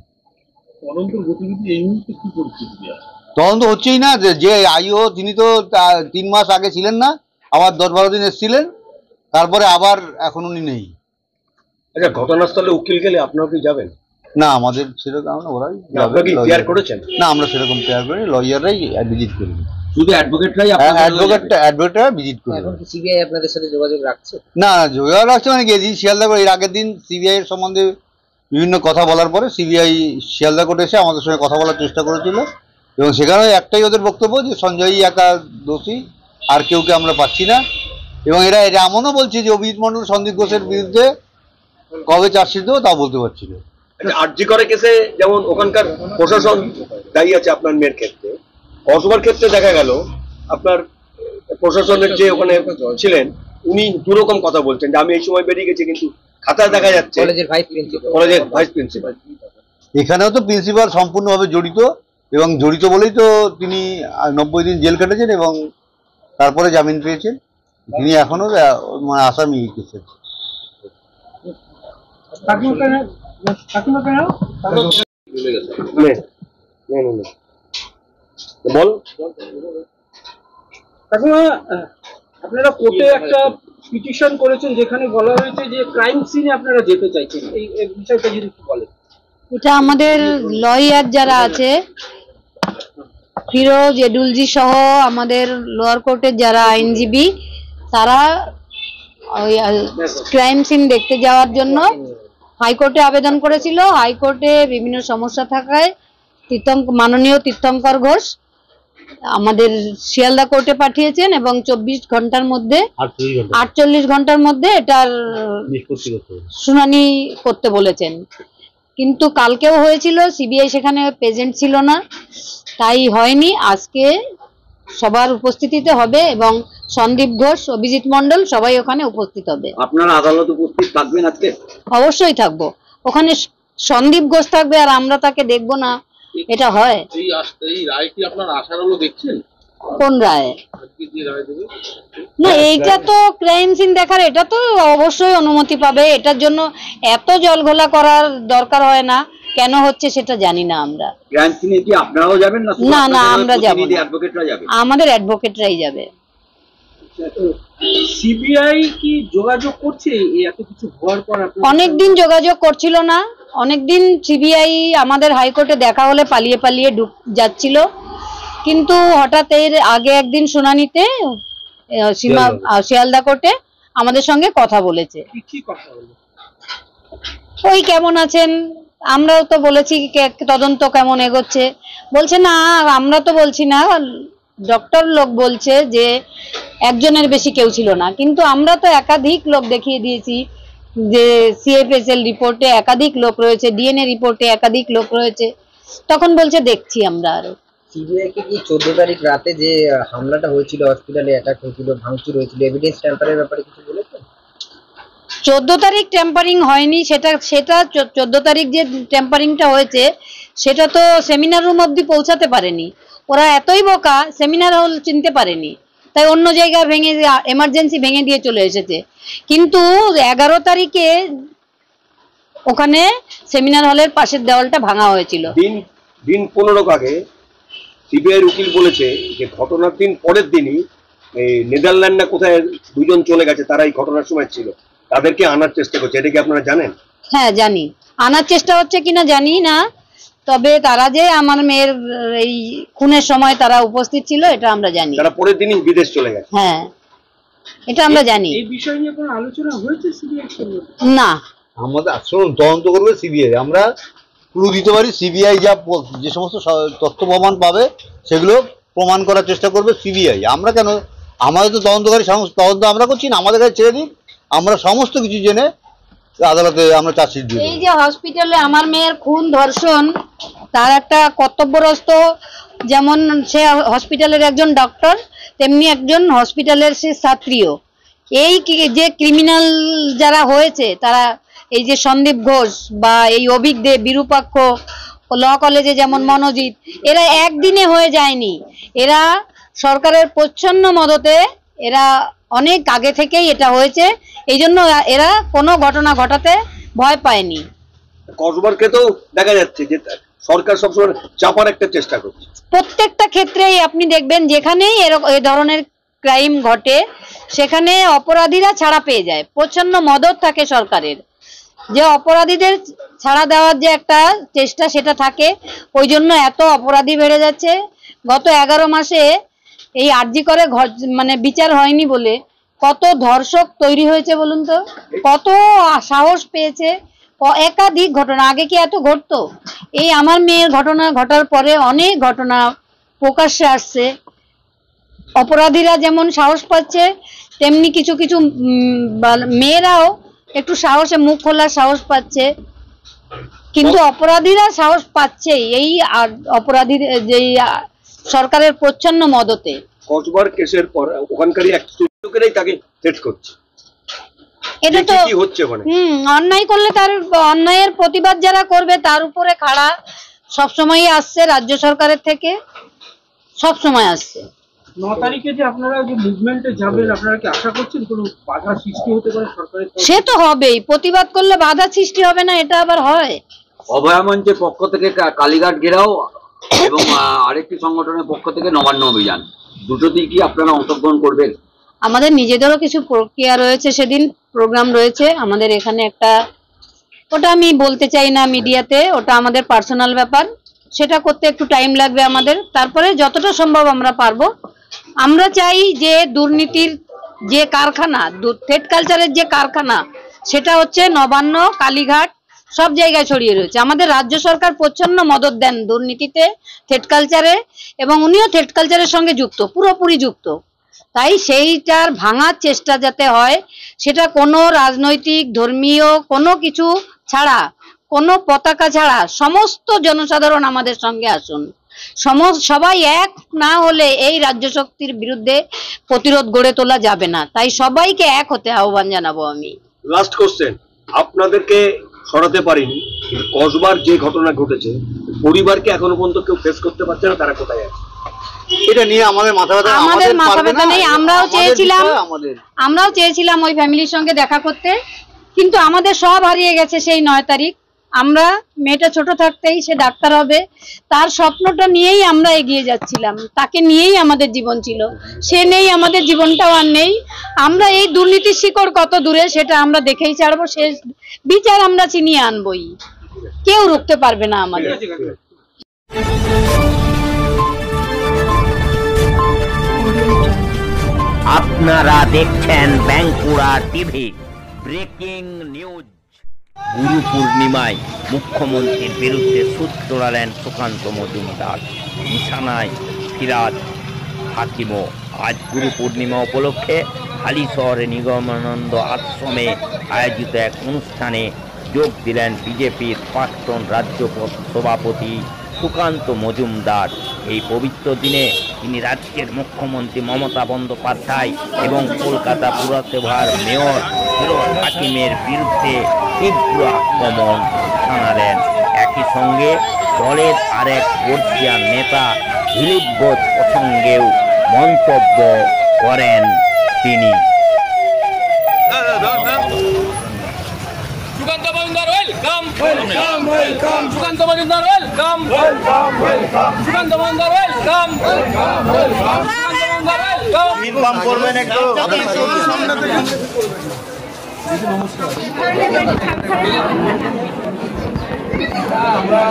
তদন্তের গতিবিধি এই মুহূর্তে কি করছে? তদন্ত হচ্ছেই না। যে আইও তিনি তো 3 মাস আগে ছিলেন না, আবার 10-12 দিন এসেছিলেন, তারপরে আবার এখন উনি নেই। আচ্ছা, ঘটনাস্থলে উকিল গেলে আপনারা কি যাবেন? না, আমাদের সেরকম, ওরাই করেছেন? না, আমরা সেরকম প্রেয়ার করি, লয়াররাই ভিজিট করি। শুধু অ্যাডভোকেটরাই অ্যাডভোকেটরা ভিজিট করে। এখন কি সিবিআই আপনাদের সাথে যোগাযোগ রাখছে? না, যোগাযোগ রাখছে মানে গেছি শিয়ালদা করে। এর আগের দিন সিবিআই এর সম্বন্ধে বিভিন্ন কথা বলার পরে সিবিআই শিয়ালদা কোর্টে এসে আমাদের সঙ্গে কথা বলার চেষ্টা করেছিল, এবং সেখানে একটাই ওদের বক্তব্য যে সঞ্জয়ই একা দোষী, আর কেউকে আমরা পাচ্ছি না। এবং এরা এমনও বলছে যে অভিজিৎ মণ্ডল, সন্দীপ ঘোষের বিরুদ্ধে কবে চার্জশিট দেবো তাও বলতে পারছি না। আরজি করে কেসে যেমন ওখানকার প্রশাসন দায়ী আছে আপনার মেয়ের ক্ষেত্রে, কসবার ক্ষেত্রে দেখা গেল আপনার প্রশাসনের যে ওখানে ছিলেন উনি দুরকম কথা বলছেন যে আমি এই সময় বেরিয়ে গেছি, কিন্তু খাতায় দেখা যাচ্ছে কলেজের ভাইস প্রিন্সিপাল। এখানেও তো প্রিন্সিপাল সম্পূর্ণভাবে জড়িত, এবং জড়িত বলেই তো তিনি 90 দিন জেল কেটেছেন এবং তারপরে জামিন পেয়েছেন। তিনি এখনো মানে আসামি এই কেসের। বল কাকিমা, আপনারা কোর্টে একটা পিটিশন করেছেন যেখানে বলা হয়েছে যে ক্রাইম সিনে আপনারা যেতে চাইছেন, এই বিষয়টা যদি একটু বলেন। এটা আমাদের লয়ার যারা আছে, ফিরোজ, এডুলজি সহ আমাদের লোয়ার কোর্টের যারা আইনজীবী, তারা ওই ক্রাইম সিন দেখতে যাওয়ার জন্য হাইকোর্টে আবেদন করেছিল। হাইকোর্টে বিভিন্ন সমস্যা থাকায় মাননীয় তীর্থঙ্কর ঘোষ আমাদের শিয়ালদা কোর্টে পাঠিয়েছেন এবং 48 ঘন্টার মধ্যে 48 ঘন্টার মধ্যে এটার শুনানি করতে বলেছেন। কিন্তু কালকেও হয়েছিল, সিবিআই সেখানে প্রেজেন্ট ছিল না, তাই হয়নি। আজকে সবার উপস্থিতিতে হবে এবং সন্দীপ ঘোষ, অভিজিৎ মণ্ডল সবাই ওখানে উপস্থিত হবে। আপনারা আদালত উপস্থিত থাকবেন আজকে? অবশ্যই থাকবো। ওখানে সন্দীপ ঘোষ থাকবে আর আমরা তাকে দেখবো না, এটা হয়? এই রায় কি আপনারা আশার আলো দেখছেন? কোন রায়? না, এইটা তো ক্রাইম সিন দেখার, এটা তো অবশ্যই অনুমতি পাবে। এটার জন্য এত জলঘোলা করার দরকার হয় না। কেন হচ্ছে সেটা জানি না আমরা। ক্রাইম সিনে কি আপনারাও যাবেন না? না না, আমরা যাব না, অ্যাডভোকেটরা যাবে। আমাদের অ্যাডভোকেটরাই যাবে। সিবিআই কি যোগাযোগ করছে এত কিছু হওয়ার পর? অনেকদিন যোগাযোগ করছিল না, অনেকদিন সিবিআই আমাদের হাইকোর্টে দেখা হলে পালিয়ে পালিয়ে যাচ্ছিল, কিন্তু হঠাৎ এর আগে একদিন শুনানিতে শিয়ালদা কোর্টে আমাদের সঙ্গে কথা বলেছে। ওই কেমন আছেন, আমরাও তো বলেছি তদন্ত কেমন এগোচ্ছে, বলছে না আমরা তো বলছি না, ডক্টর লোক বলছে যে একজনের বেশি কেউ ছিল না। কিন্তু আমরা তো একাধিক লোক দেখিয়ে দিয়েছি যে সিএফএসএল রিপোর্টে একাধিক লোক রয়েছে, ডিএনএ রিপোর্টে একাধিক লোক রয়েছে, তখন বলছে দেখছি আমরা। আরো সিবিআই কে কি 14 তারিখ রাতে যে হামলাটা হয়েছিল, হসপিটালে অ্যাটাক হয়েছিল, ভাঙচুর হয়েছিল, এভিডেন্স ট্যাম্পারের ব্যাপারে কিছু বলেছেন? 14 তারিখ ট্যাম্পারিং হয়নি, সেটা 14 তারিখ যে ট্যাম্পারিংটা হয়েছে সেটা তো সেমিনার রুম অবধি পৌঁছাতে পারেনি। ওরা এতই বোকা, সেমিনার হল চিনতে পারেনি, তাই অন্য জায়গায় ভেঙে, এমার্জেন্সি ভেঙে দিয়ে চলে এসেছে। কিন্তু 11 তারিখে ওখানে সেমিনার হলের পাশের দেওয়ালটা ভাঙা হয়েছিল। দিন 15 আগে সিবিআই উকিল বলেছে যে ঘটনার দিন পরের দিনই নেদারল্যান্ড না কোথায় দুজন চলে গেছে, তারা এই ঘটনার সময় ছিল, তাদেরকে আনার চেষ্টা করছে। এটা কি আপনারা জানেন? হ্যাঁ জানি, আনার চেষ্টা হচ্ছে কিনা জানি না, তবে তারা যে আমার মেয়ের এই খুনের সময় তারা উপস্থিত ছিল এটা আমরা জানি। তারা পরের দিনই বিদেশ চলে গেছে। হ্যাঁ, এটা আমরা জানি। এই বিষয় নিয়ে কোনো আলোচনা হয়েছে সিবিআই সঙ্গে? না, আমাদের শুনুন, তদন্ত করবে সিবিআই, আমরা ক্লু দিতে পারি। সিবিআই যে সমস্ত তথ্য প্রমাণ পাবে সেগুলো প্রমাণ করার চেষ্টা করবে সিবিআই। আমরা কেন, আমাদের তো তদন্তকারী তদন্ত আমরা করছি না, আমাদের কাছে ছেড়ে দিন, আমরা সমস্ত কিছু জেনে আদালতে আমরা চার্জশিট দিই। এই যে হসপিটালে আমার মেয়ের খুন, ধর্ষণ, তার একটা কর্তব্যরত, যেমন সে হসপিটালের একজন ডক্টর, তেমনি একজন হসপিটালের সে ছাত্রীও। এই যে ক্রিমিনাল যারা হয়েছে, তারা এই যে সন্দীপ ঘোষ বা এই অভিক দে, বিরূপাক্ষ, ল কলেজে যেমন মনোজিৎ, এরা একদিনে হয়ে যায়নি, এরা সরকারের প্রচ্ছন্ন মদতে এরা অনেক আগে থেকেই এটা হয়েছে, এই জন্য এরা কোনো ঘটনা ঘটাতে ভয় পায়নি। কসবারকে তো দেখা যাচ্ছে যে সরকার সবসময় চাপার একটা চেষ্টা করছে। প্রত্যেকটা ক্ষেত্রেই আপনি দেখবেন যেখানেই এই ধরনের ক্রাইম ঘটে সেখানে অপরাধীরা ছাড়া পেয়ে যায়, প্রচ্ছন্ন মদত থাকে সরকারের, যে অপরাধীদের ছাড়া দেওয়ার যে একটা চেষ্টা সেটা থাকে, ওই জন্য এত অপরাধী বেড়ে যাচ্ছে। গত 11 মাসে এই আরজি করে মানে বিচার হয়নি বলে কত ধর্ষক তৈরি হয়েছে বলুন তো, কত সাহস পেয়েছে। একাধিক ঘটনা, আগে কি এত ঘটতো? এই আমার মেয়ের ঘটনা ঘটার পরে অনেক ঘটনা প্রকাশ্যে আসছে। অপরাধীরা যেমন সাহস পাচ্ছে, তেমনি কিছু কিছু মেয়েরাও একটু সাহসে মুখ খোলার সাহস পাচ্ছে, কিন্তু অপরাধীরা সাহস পাচ্ছেই এই অপরাধীর যে সরকারের প্রচ্ছন্ন মদতে। কসবার কেসের পর ওখানকারই এক লোকেরাই তাকে থ্রেট করছে। এটা তো কি হচ্ছে ওখানে? অন্যায় করলে তার অন্যায়ের প্রতিবাদ যারা করবে তার উপরে খাড়া সবসময় আসছে, রাজ্য সরকারের থেকে সবসময় আসছে। 9 তারিখে যে আপনারা যে মুভমেন্টে যাবেন, আপনারা কি আশা করছেন কোনো বাধা সৃষ্টি হতে পারে সরকারের? সে তো হবেই, প্রতিবাদ করলে বাধা সৃষ্টি হবে না, এটা আবার হয়? অভয়া মঞ্চের পক্ষ থেকে কালীঘাট ঘেরাও এবং আরেকটি সংগঠনের পক্ষ থেকে নবান্ন অভিযান, দুটোতেই কি আপনারা অংশগ্রহণ করবেন? আমাদের নিজেদেরও কিছু প্রক্রিয়া রয়েছে, সেদিন প্রোগ্রাম রয়েছে আমাদের এখানে একটা, ওটা আমি বলতে চাই না মিডিয়াতে, ওটা আমাদের পার্সোনাল ব্যাপার, সেটা করতে একটু টাইম লাগবে আমাদের। তারপরে যতটা সম্ভব আমরা পারবো। আমরা চাই যে দুর্নীতির যে কারখানা, থ্রেড কালচারের যে কারখানা, সেটা হচ্ছে নবান্ন, কালীঘাট, সব জায়গায় ছড়িয়ে রয়েছে। আমাদের রাজ্য সরকার প্রচ্ছন্ন মদত দেন দুর্নীতিতে, থ্রেড কালচারে, এবং উনিও থ্রেড কালচারের সঙ্গে যুক্ত, পুরোপুরি যুক্ত। তাই সেইটার ভাঙার চেষ্টা যাতে হয়, সেটা কোনো রাজনৈতিক ধর্মীয় কোনো কিছু ছাড়া, কোনো পতাকা ছাড়া সমস্ত জনসাধারণ আমাদের সঙ্গে আসুন। সবাই এক না হলে এই রাজ্য শক্তির বিরুদ্ধে প্রতিরোধ গড়ে তোলা যাবে না। তাই সবাইকে এক হতে আহ্বান জানাবো আমি। লাস্ট কোশ্চেন, আপনাদেরকে সরাতে পারিনি, কসবার যে ঘটনা ঘটেছে পরিবারকে এখনো পর্যন্ত কেউ ফেস করতে পারছে না, তারা কোথায় আছে? এটা নিয়ে আমাদের মাথা ব্যথা নেই। আমরাও চেয়েছিলাম ওই ফ্যামিলির সঙ্গে দেখা করতে, কিন্তু আমাদের সব হারিয়ে গেছে সেই 9 তারিখ। আমরা মেয়েটা ছোট থাকতেই সে ডাক্তার হবে, তার স্বপ্নটা নিয়েই আমরা এগিয়ে যাচ্ছিলাম, তাকে নিয়েই আমাদের জীবন ছিল। সে নেই, আমাদের জীবনটাও আর নেই। আমরা এই দুর্নীতির শিকড় কত দূরে সেটা আমরা দেখেই ছাড়বো, শেষ বিচার আমরা চিনিয়ে আনবই, কেউ রুখতে পারবে না আমাদের। আপনারা দেখছেন বাঁকুড়া টিভি। Breaking news. গুরু পূর্ণিমায় মুখ্যমন্ত্রীর বিরুদ্ধে সুদ তোলালেন সুকান্ত মজুমদার, নিশানায় ফিরাদ হাকিমও। আজ গুরু পূর্ণিমা উপলক্ষে হালি শহরে নিগমানন্দ আশ্রমে আয়োজিত এক অনুষ্ঠানে যোগ দিলেন বিজেপির প্রাক্তন রাজ্য সভাপতি সুকান্ত মজুমদার। এই পবিত্র দিনে তিনি রাজ্যের মুখ্যমন্ত্রী মমতা বন্দ্যোপাধ্যায় এবং কলকাতা পুরসভার মেয়র ফিরোজ হাকিমের বিরুদ্ধে তীব্র আক্রমণ জানালেন। একই সঙ্গে দলের আরেক বর্ষিয়ান নেতা দিলীপ ঘোষ প্রসঙ্গেও মন্তব্য করেন তিনি। Sukanta Majumdar welcome, welcome, welcome. Sukanta Majumdar welcome, welcome, welcome. Sukanta Majumdar welcome, welcome, welcome. Sukanta Majumdar welcome. Inform করবেন একটু। আমরা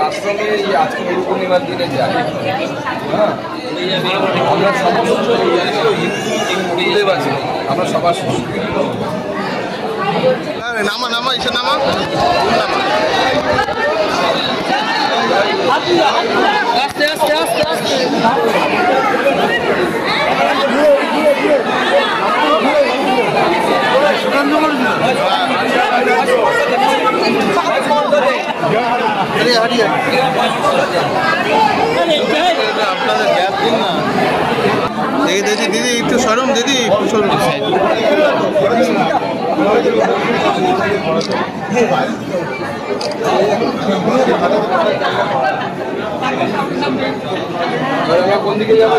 আশ্রমে আজকে গুরু পূর্ণিমার দিনে যাই। আমরা সমস্ত গুরুদেব আছি, আমরা সবার নামা নামা এসে নামা আস্তে আস্তে আস্তে আস্তে। আপনাদের গ্যাপ দিন না। দিদি দিদি একটু সরম, দিদি একটু সরম। কোন দিকে যাবো?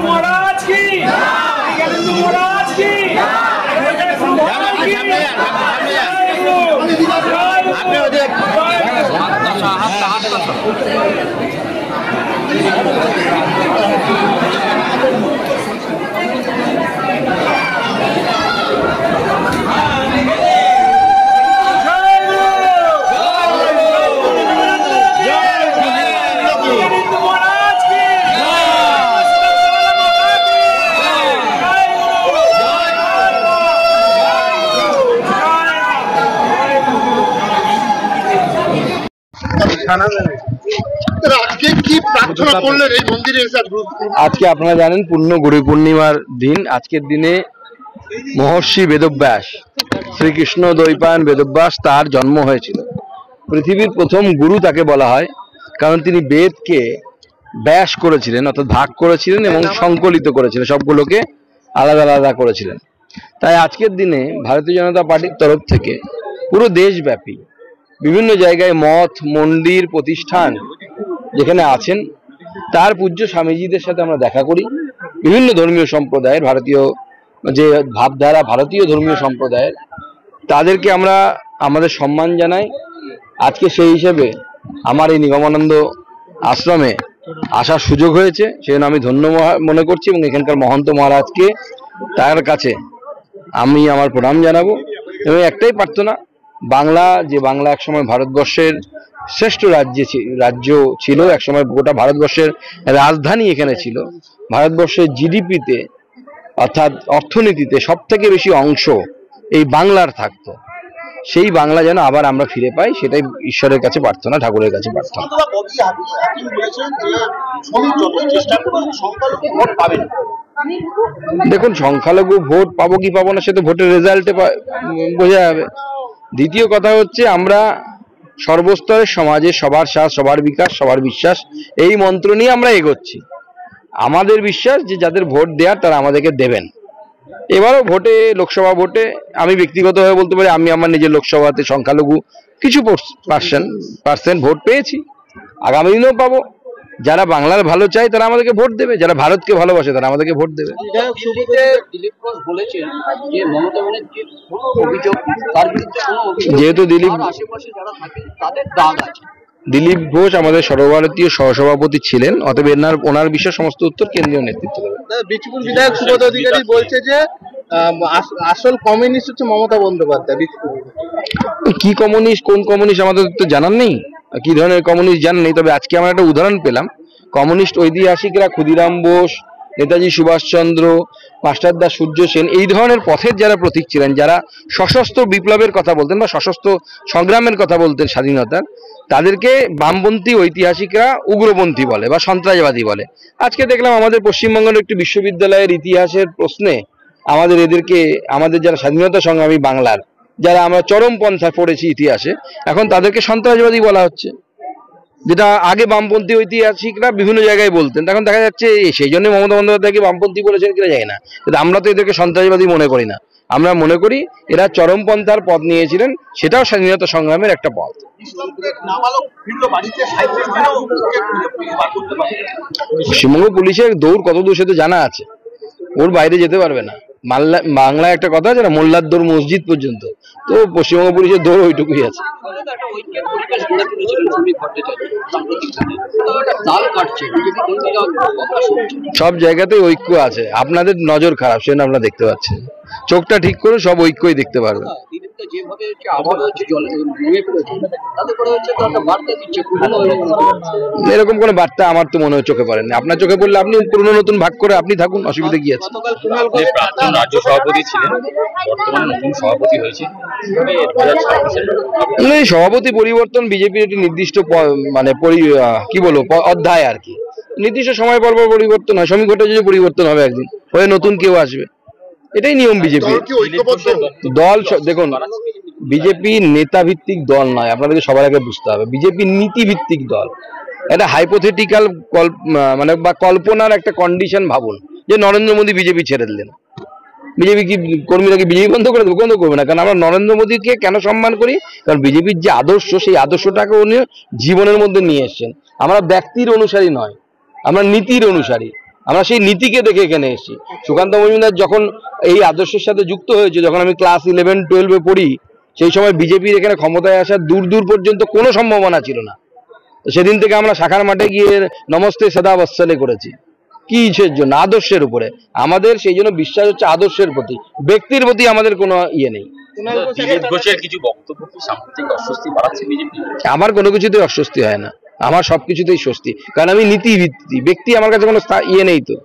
महाराज की আজকে আপনারা জানেন পূর্ণ গুরু পূর্ণিমার দিন। আজকের দিনে মহর্ষি বেদব্যাস, শ্রীকৃষ্ণ দ্বৈপায়ন বেদব্যাস, তার জন্ম হয়েছিল। পৃথিবীর প্রথম গুরু তাকে বলা হয়, কারণ তিনি বেদকে ব্যাস করেছিলেন, অর্থাৎ ভাগ করেছিলেন এবং সংকলিত করেছিলেন, সবগুলোকে আলাদা আলাদা করেছিলেন। তাই আজকের দিনে ভারতীয় জনতা পার্টির তরফ থেকে পুরো দেশব্যাপী বিভিন্ন জায়গায় মঠ, মন্দির, প্রতিষ্ঠান যেখানে আছেন তার পূজ্য স্বামীজিদের সাথে আমরা দেখা করি। বিভিন্ন ধর্মীয় সম্প্রদায়ের, ভারতীয় যে ভাবধারা ভারতীয় ধর্মীয় সম্প্রদায়ের, তাদেরকে আমরা আমাদের সম্মান জানাই। আজকে সেই হিসেবে আমার এই নিগমানন্দ আশ্রমে আসার সুযোগ হয়েছে, সেজন্য আমি ধন্য মনে করছি এবং এখানকার মহন্ত মহারাজকে তার কাছে আমি আমার প্রণাম জানাবো। এবং একটাই প্রার্থনা, বাংলা একসময় ভারতবর্ষের শ্রেষ্ঠ রাজ্য ছিল, একসময় গোটা ভারতবর্ষের রাজধানী এখানে ছিল। ভারতবর্ষের জিডিপিতে অর্থাৎ অর্থনীতিতে সব থেকে বেশি অংশ এই বাংলার থাকতো। সেই বাংলা যেন আবার আমরা ফিরে পাই, সেটাই ঈশ্বরের কাছে প্রার্থনা, ঠাকুরের কাছে প্রার্থনা। দেখুন, সংখ্যালঘু ভোট পাবো কি পাবো না সে তো ভোটের রেজাল্টে বোঝা যাবে। দ্বিতীয় কথা হচ্ছে, আমরা সর্বস্তরের সমাজে সবার সাথ, সবার বিকাশ, সবার বিশ্বাস, এই মন্ত্র নিয়ে আমরা এগোচ্ছি। আমাদের বিশ্বাস যে যাদের ভোট দেওয়ার তারা আমাদেরকে দেবেন। এবারও ভোটে, লোকসভা ভোটে আমি ব্যক্তিগতভাবে বলতে পারি, আমি আমার নিজের লোকসভাতে সংখ্যালঘু কিছু পার্সেন্ট ভোট পেয়েছি, আগামী দিনেও পাবো। যারা বাংলার ভালো চায় তারা আমাদেরকে ভোট দেবে, যারা ভারতকে ভালোবাসে তারা আমাদেরকে ভোট দেবে। যেহেতু দিলীপ ঘোষ আমাদের সর্বভারতীয় সহসভাপতি ছিলেন, অতএব ওনার বিষয়ে সমস্ত উত্তর কেন্দ্রীয় নেতৃত্ব দেবে। বিজেপির বিধায়ক সুবোধ অধিকারী বলছে যে আসল কমিউনিস্ট হচ্ছে মমতা বন্দ্যোপাধ্যায়। কি কমিউনিস্ট, কোন কমিউনিস্ট আমাদের তো জানার নেই, কি ধরনের কমিউনিস্ট জানা নেই। তবে আজকে আমরা একটা উদাহরণ পেলাম, কমিউনিস্ট ঐতিহাসিকরা ক্ষুদিরাম বোস, নেতাজি সুভাষচন্দ্র, মাস্টার দা সূর্য সেন, এই ধরনের পথের যারা প্রতীক ছিলেন, যারা সশস্ত্র বিপ্লবের কথা বলতেন বা সশস্ত্র সংগ্রামের কথা বলতেন স্বাধীনতার, তাদেরকে বামপন্থী ঐতিহাসিকরা উগ্রপন্থী বলে বা সন্ত্রাসবাদী বলে। আজকে দেখলাম আমাদের পশ্চিমবঙ্গের একটি বিশ্ববিদ্যালয়ের ইতিহাসের প্রশ্নে এদেরকে, আমাদের যারা স্বাধীনতা সংগ্রামী বাংলার, যারা আমরা চরমপন্থা পড়েছি ইতিহাসে, এখন তাদেরকে সন্ত্রাসবাদী বলা হচ্ছে, যেটা আগে বামপন্থী ঐতিহাসিকরা বিভিন্ন জায়গায় বলতেন। এখন দেখা যাচ্ছে সেই জন্য মমতা বন্দ্যোপাধ্যায়কে বামপন্থী বলেছেন কিনা জানি না, আমরা তো এদেরকে সন্ত্রাসবাদী মনে করি না। আমরা মনে করি এরা চরমপন্থার পথ নিয়েছিলেন, সেটাও স্বাধীনতা সংগ্রামের একটা পথ। পশ্চিমবঙ্গ পুলিশের দৌড় কত দূর সে তো জানা আছে, ওর বাইরে যেতে পারবে না। বাংলায় একটা কথা আছে না, মোল্লার দৌড় মসজিদ পর্যন্ত, তো পশ্চিমবঙ্গ পুলিশের দৌড় ওইটুকুই আছে। সব জায়গাতেই ঐক্য আছে, আপনাদের নজর খারাপ সেজন্য আপনারা দেখতে পাচ্ছেন। চোখটা ঠিক করে সব ঐক্যই দেখতে পারবেন। এরকম কোনো বার্তা আমার তো মনে হয় চোখে পড়েনি। আপনার চোখে পড়লে আপনি পুরনো নতুন ভাগ করে আপনি থাকুন, অসুবিধা কি আছে? প্রাক্তন রাজ্য সভাপতি ছিলেন, বর্তমানে নতুন সভাপতি হয়েছে। সভাপতি পরিবর্তন বিজেপির একটি নির্দিষ্ট মানে কি বলবো অধ্যায় আর কি, নির্দিষ্ট সময় পর পরিবর্তন হয়। শ্রমিক ভট্টাচার্য পরিবর্তন হবে একদিন, হয়ে নতুন কেউ আসবে, এটাই নিয়ম বিজেপি দল। দেখুন, বিজেপি নেতা ভিত্তিক দল নয়, আপনাদেরকে সবার আগে বুঝতে হবে। বিজেপি নীতি ভিত্তিক দল। এটা হাইপোথেটিক্যাল মানে বা কল্পনার একটা কন্ডিশন ভাবুন যে নরেন্দ্র মোদী বিজেপি ছেড়ে দিলেন, বিজেপি কি কর্মীরা কি বিজেপি বন্ধ করে দেবে? বন্ধ করবে না, কারণ আমরা নরেন্দ্র মোদীকে কেন সম্মান করি? কারণ বিজেপির যে আদর্শ, সেই আদর্শটাকে উনি জীবনের মধ্যে নিয়ে এসছেন। আমরা ব্যক্তির অনুসারী নয়, আমরা নীতির অনুসারী। আমরা সেই নীতিকে দেখে এখানে এসেছি। সুকান্ত মজুমদার যখন এই আদর্শের সাথে যুক্ত হয়েছে, যখন আমি ক্লাস 11-12 পড়ি, সেই সময় বিজেপির এখানে ক্ষমতায় আসার দূর দূর পর্যন্ত কোনো সম্ভাবনা ছিল না। তো সেদিন থেকে আমরা শাখার মাঠে গিয়ে নমস্তে সদা বৎসলে করেছি। কি ইচ্ছের জন্য? আদর্শের উপরে আমাদের সেই জন্য বিশ্বাস হচ্ছে আদর্শের প্রতি, ব্যক্তির প্রতি আমাদের কোনো ইয়ে নেই। দিলীপ ঘোষের কিছু বক্তব্য কি সাম্প্রতিক অস্বস্তি বাড়াচ্ছে বিজেপি? আমার কোনো কিছুতেই অস্বস্তি হয় না, আমার সবকিছুতেই স্বস্তি, কারণ আমি নীতি ভিত্তি ব্যক্তি, আমার কাছে কোনো ইয়ে নেই। তো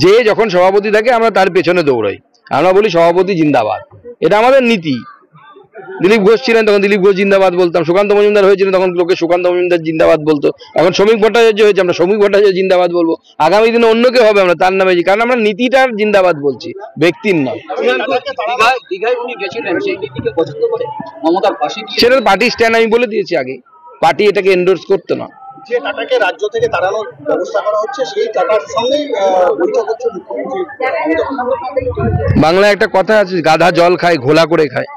যে যখন সভাপতি থাকে আমরা তার পেছনে দৌড়াই, আমরা বলি সভাপতি জিন্দাবাদ, এটা আমাদের নীতি। দিলীপ ঘোষ ছিলেন তখন দিলীপ ঘোষ জিন্দাবাদ বলতাম, সুকান্ত মজুমদার হয়েছিলেন তখন লোকে সুকান্ত মজুমদার জিন্দাবাদ বলতো, এখন শ্রমিক ভট্টাচার্য হয়েছে আমরা শ্রমিক ভট্টাচার্য জিন্দাবাদ বলবো, আগামী দিনে অন্য কেউ হবে আমরা তার নামে, কারণ আমরা নীতিটার জিন্দাবাদ বলছি, ব্যক্তির নয়। সেটা পার্টি স্ট্যান্ড, আমি বলে দিয়েছি আগে, পার্টি এটাকে এন্ডোর্স করতো না। যে টাটাকে রাজ্য থেকে তাড়ানোর ব্যবস্থা করা হচ্ছে সেই টাটার সঙ্গেই বৈঠক হচ্ছে মুখ্যমন্ত্রী। বাংলায় একটা কথা আছে, গাধা জল খায় ঘোলা করে খায়,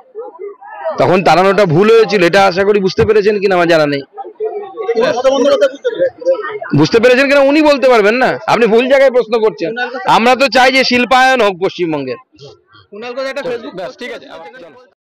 তখন তাড়ানোটা ভুল হয়েছিল, এটা আশা করি বুঝতে পেরেছেন কিনা আমার জানা নেই। বুঝতে পেরেছেন কিনা উনি বলতে পারবেন না, আপনি ভুল জায়গায় প্রশ্ন করছেন। আমরা তো চাই যে শিল্পায়ন হোক পশ্চিমবঙ্গের। ঠিক আছে।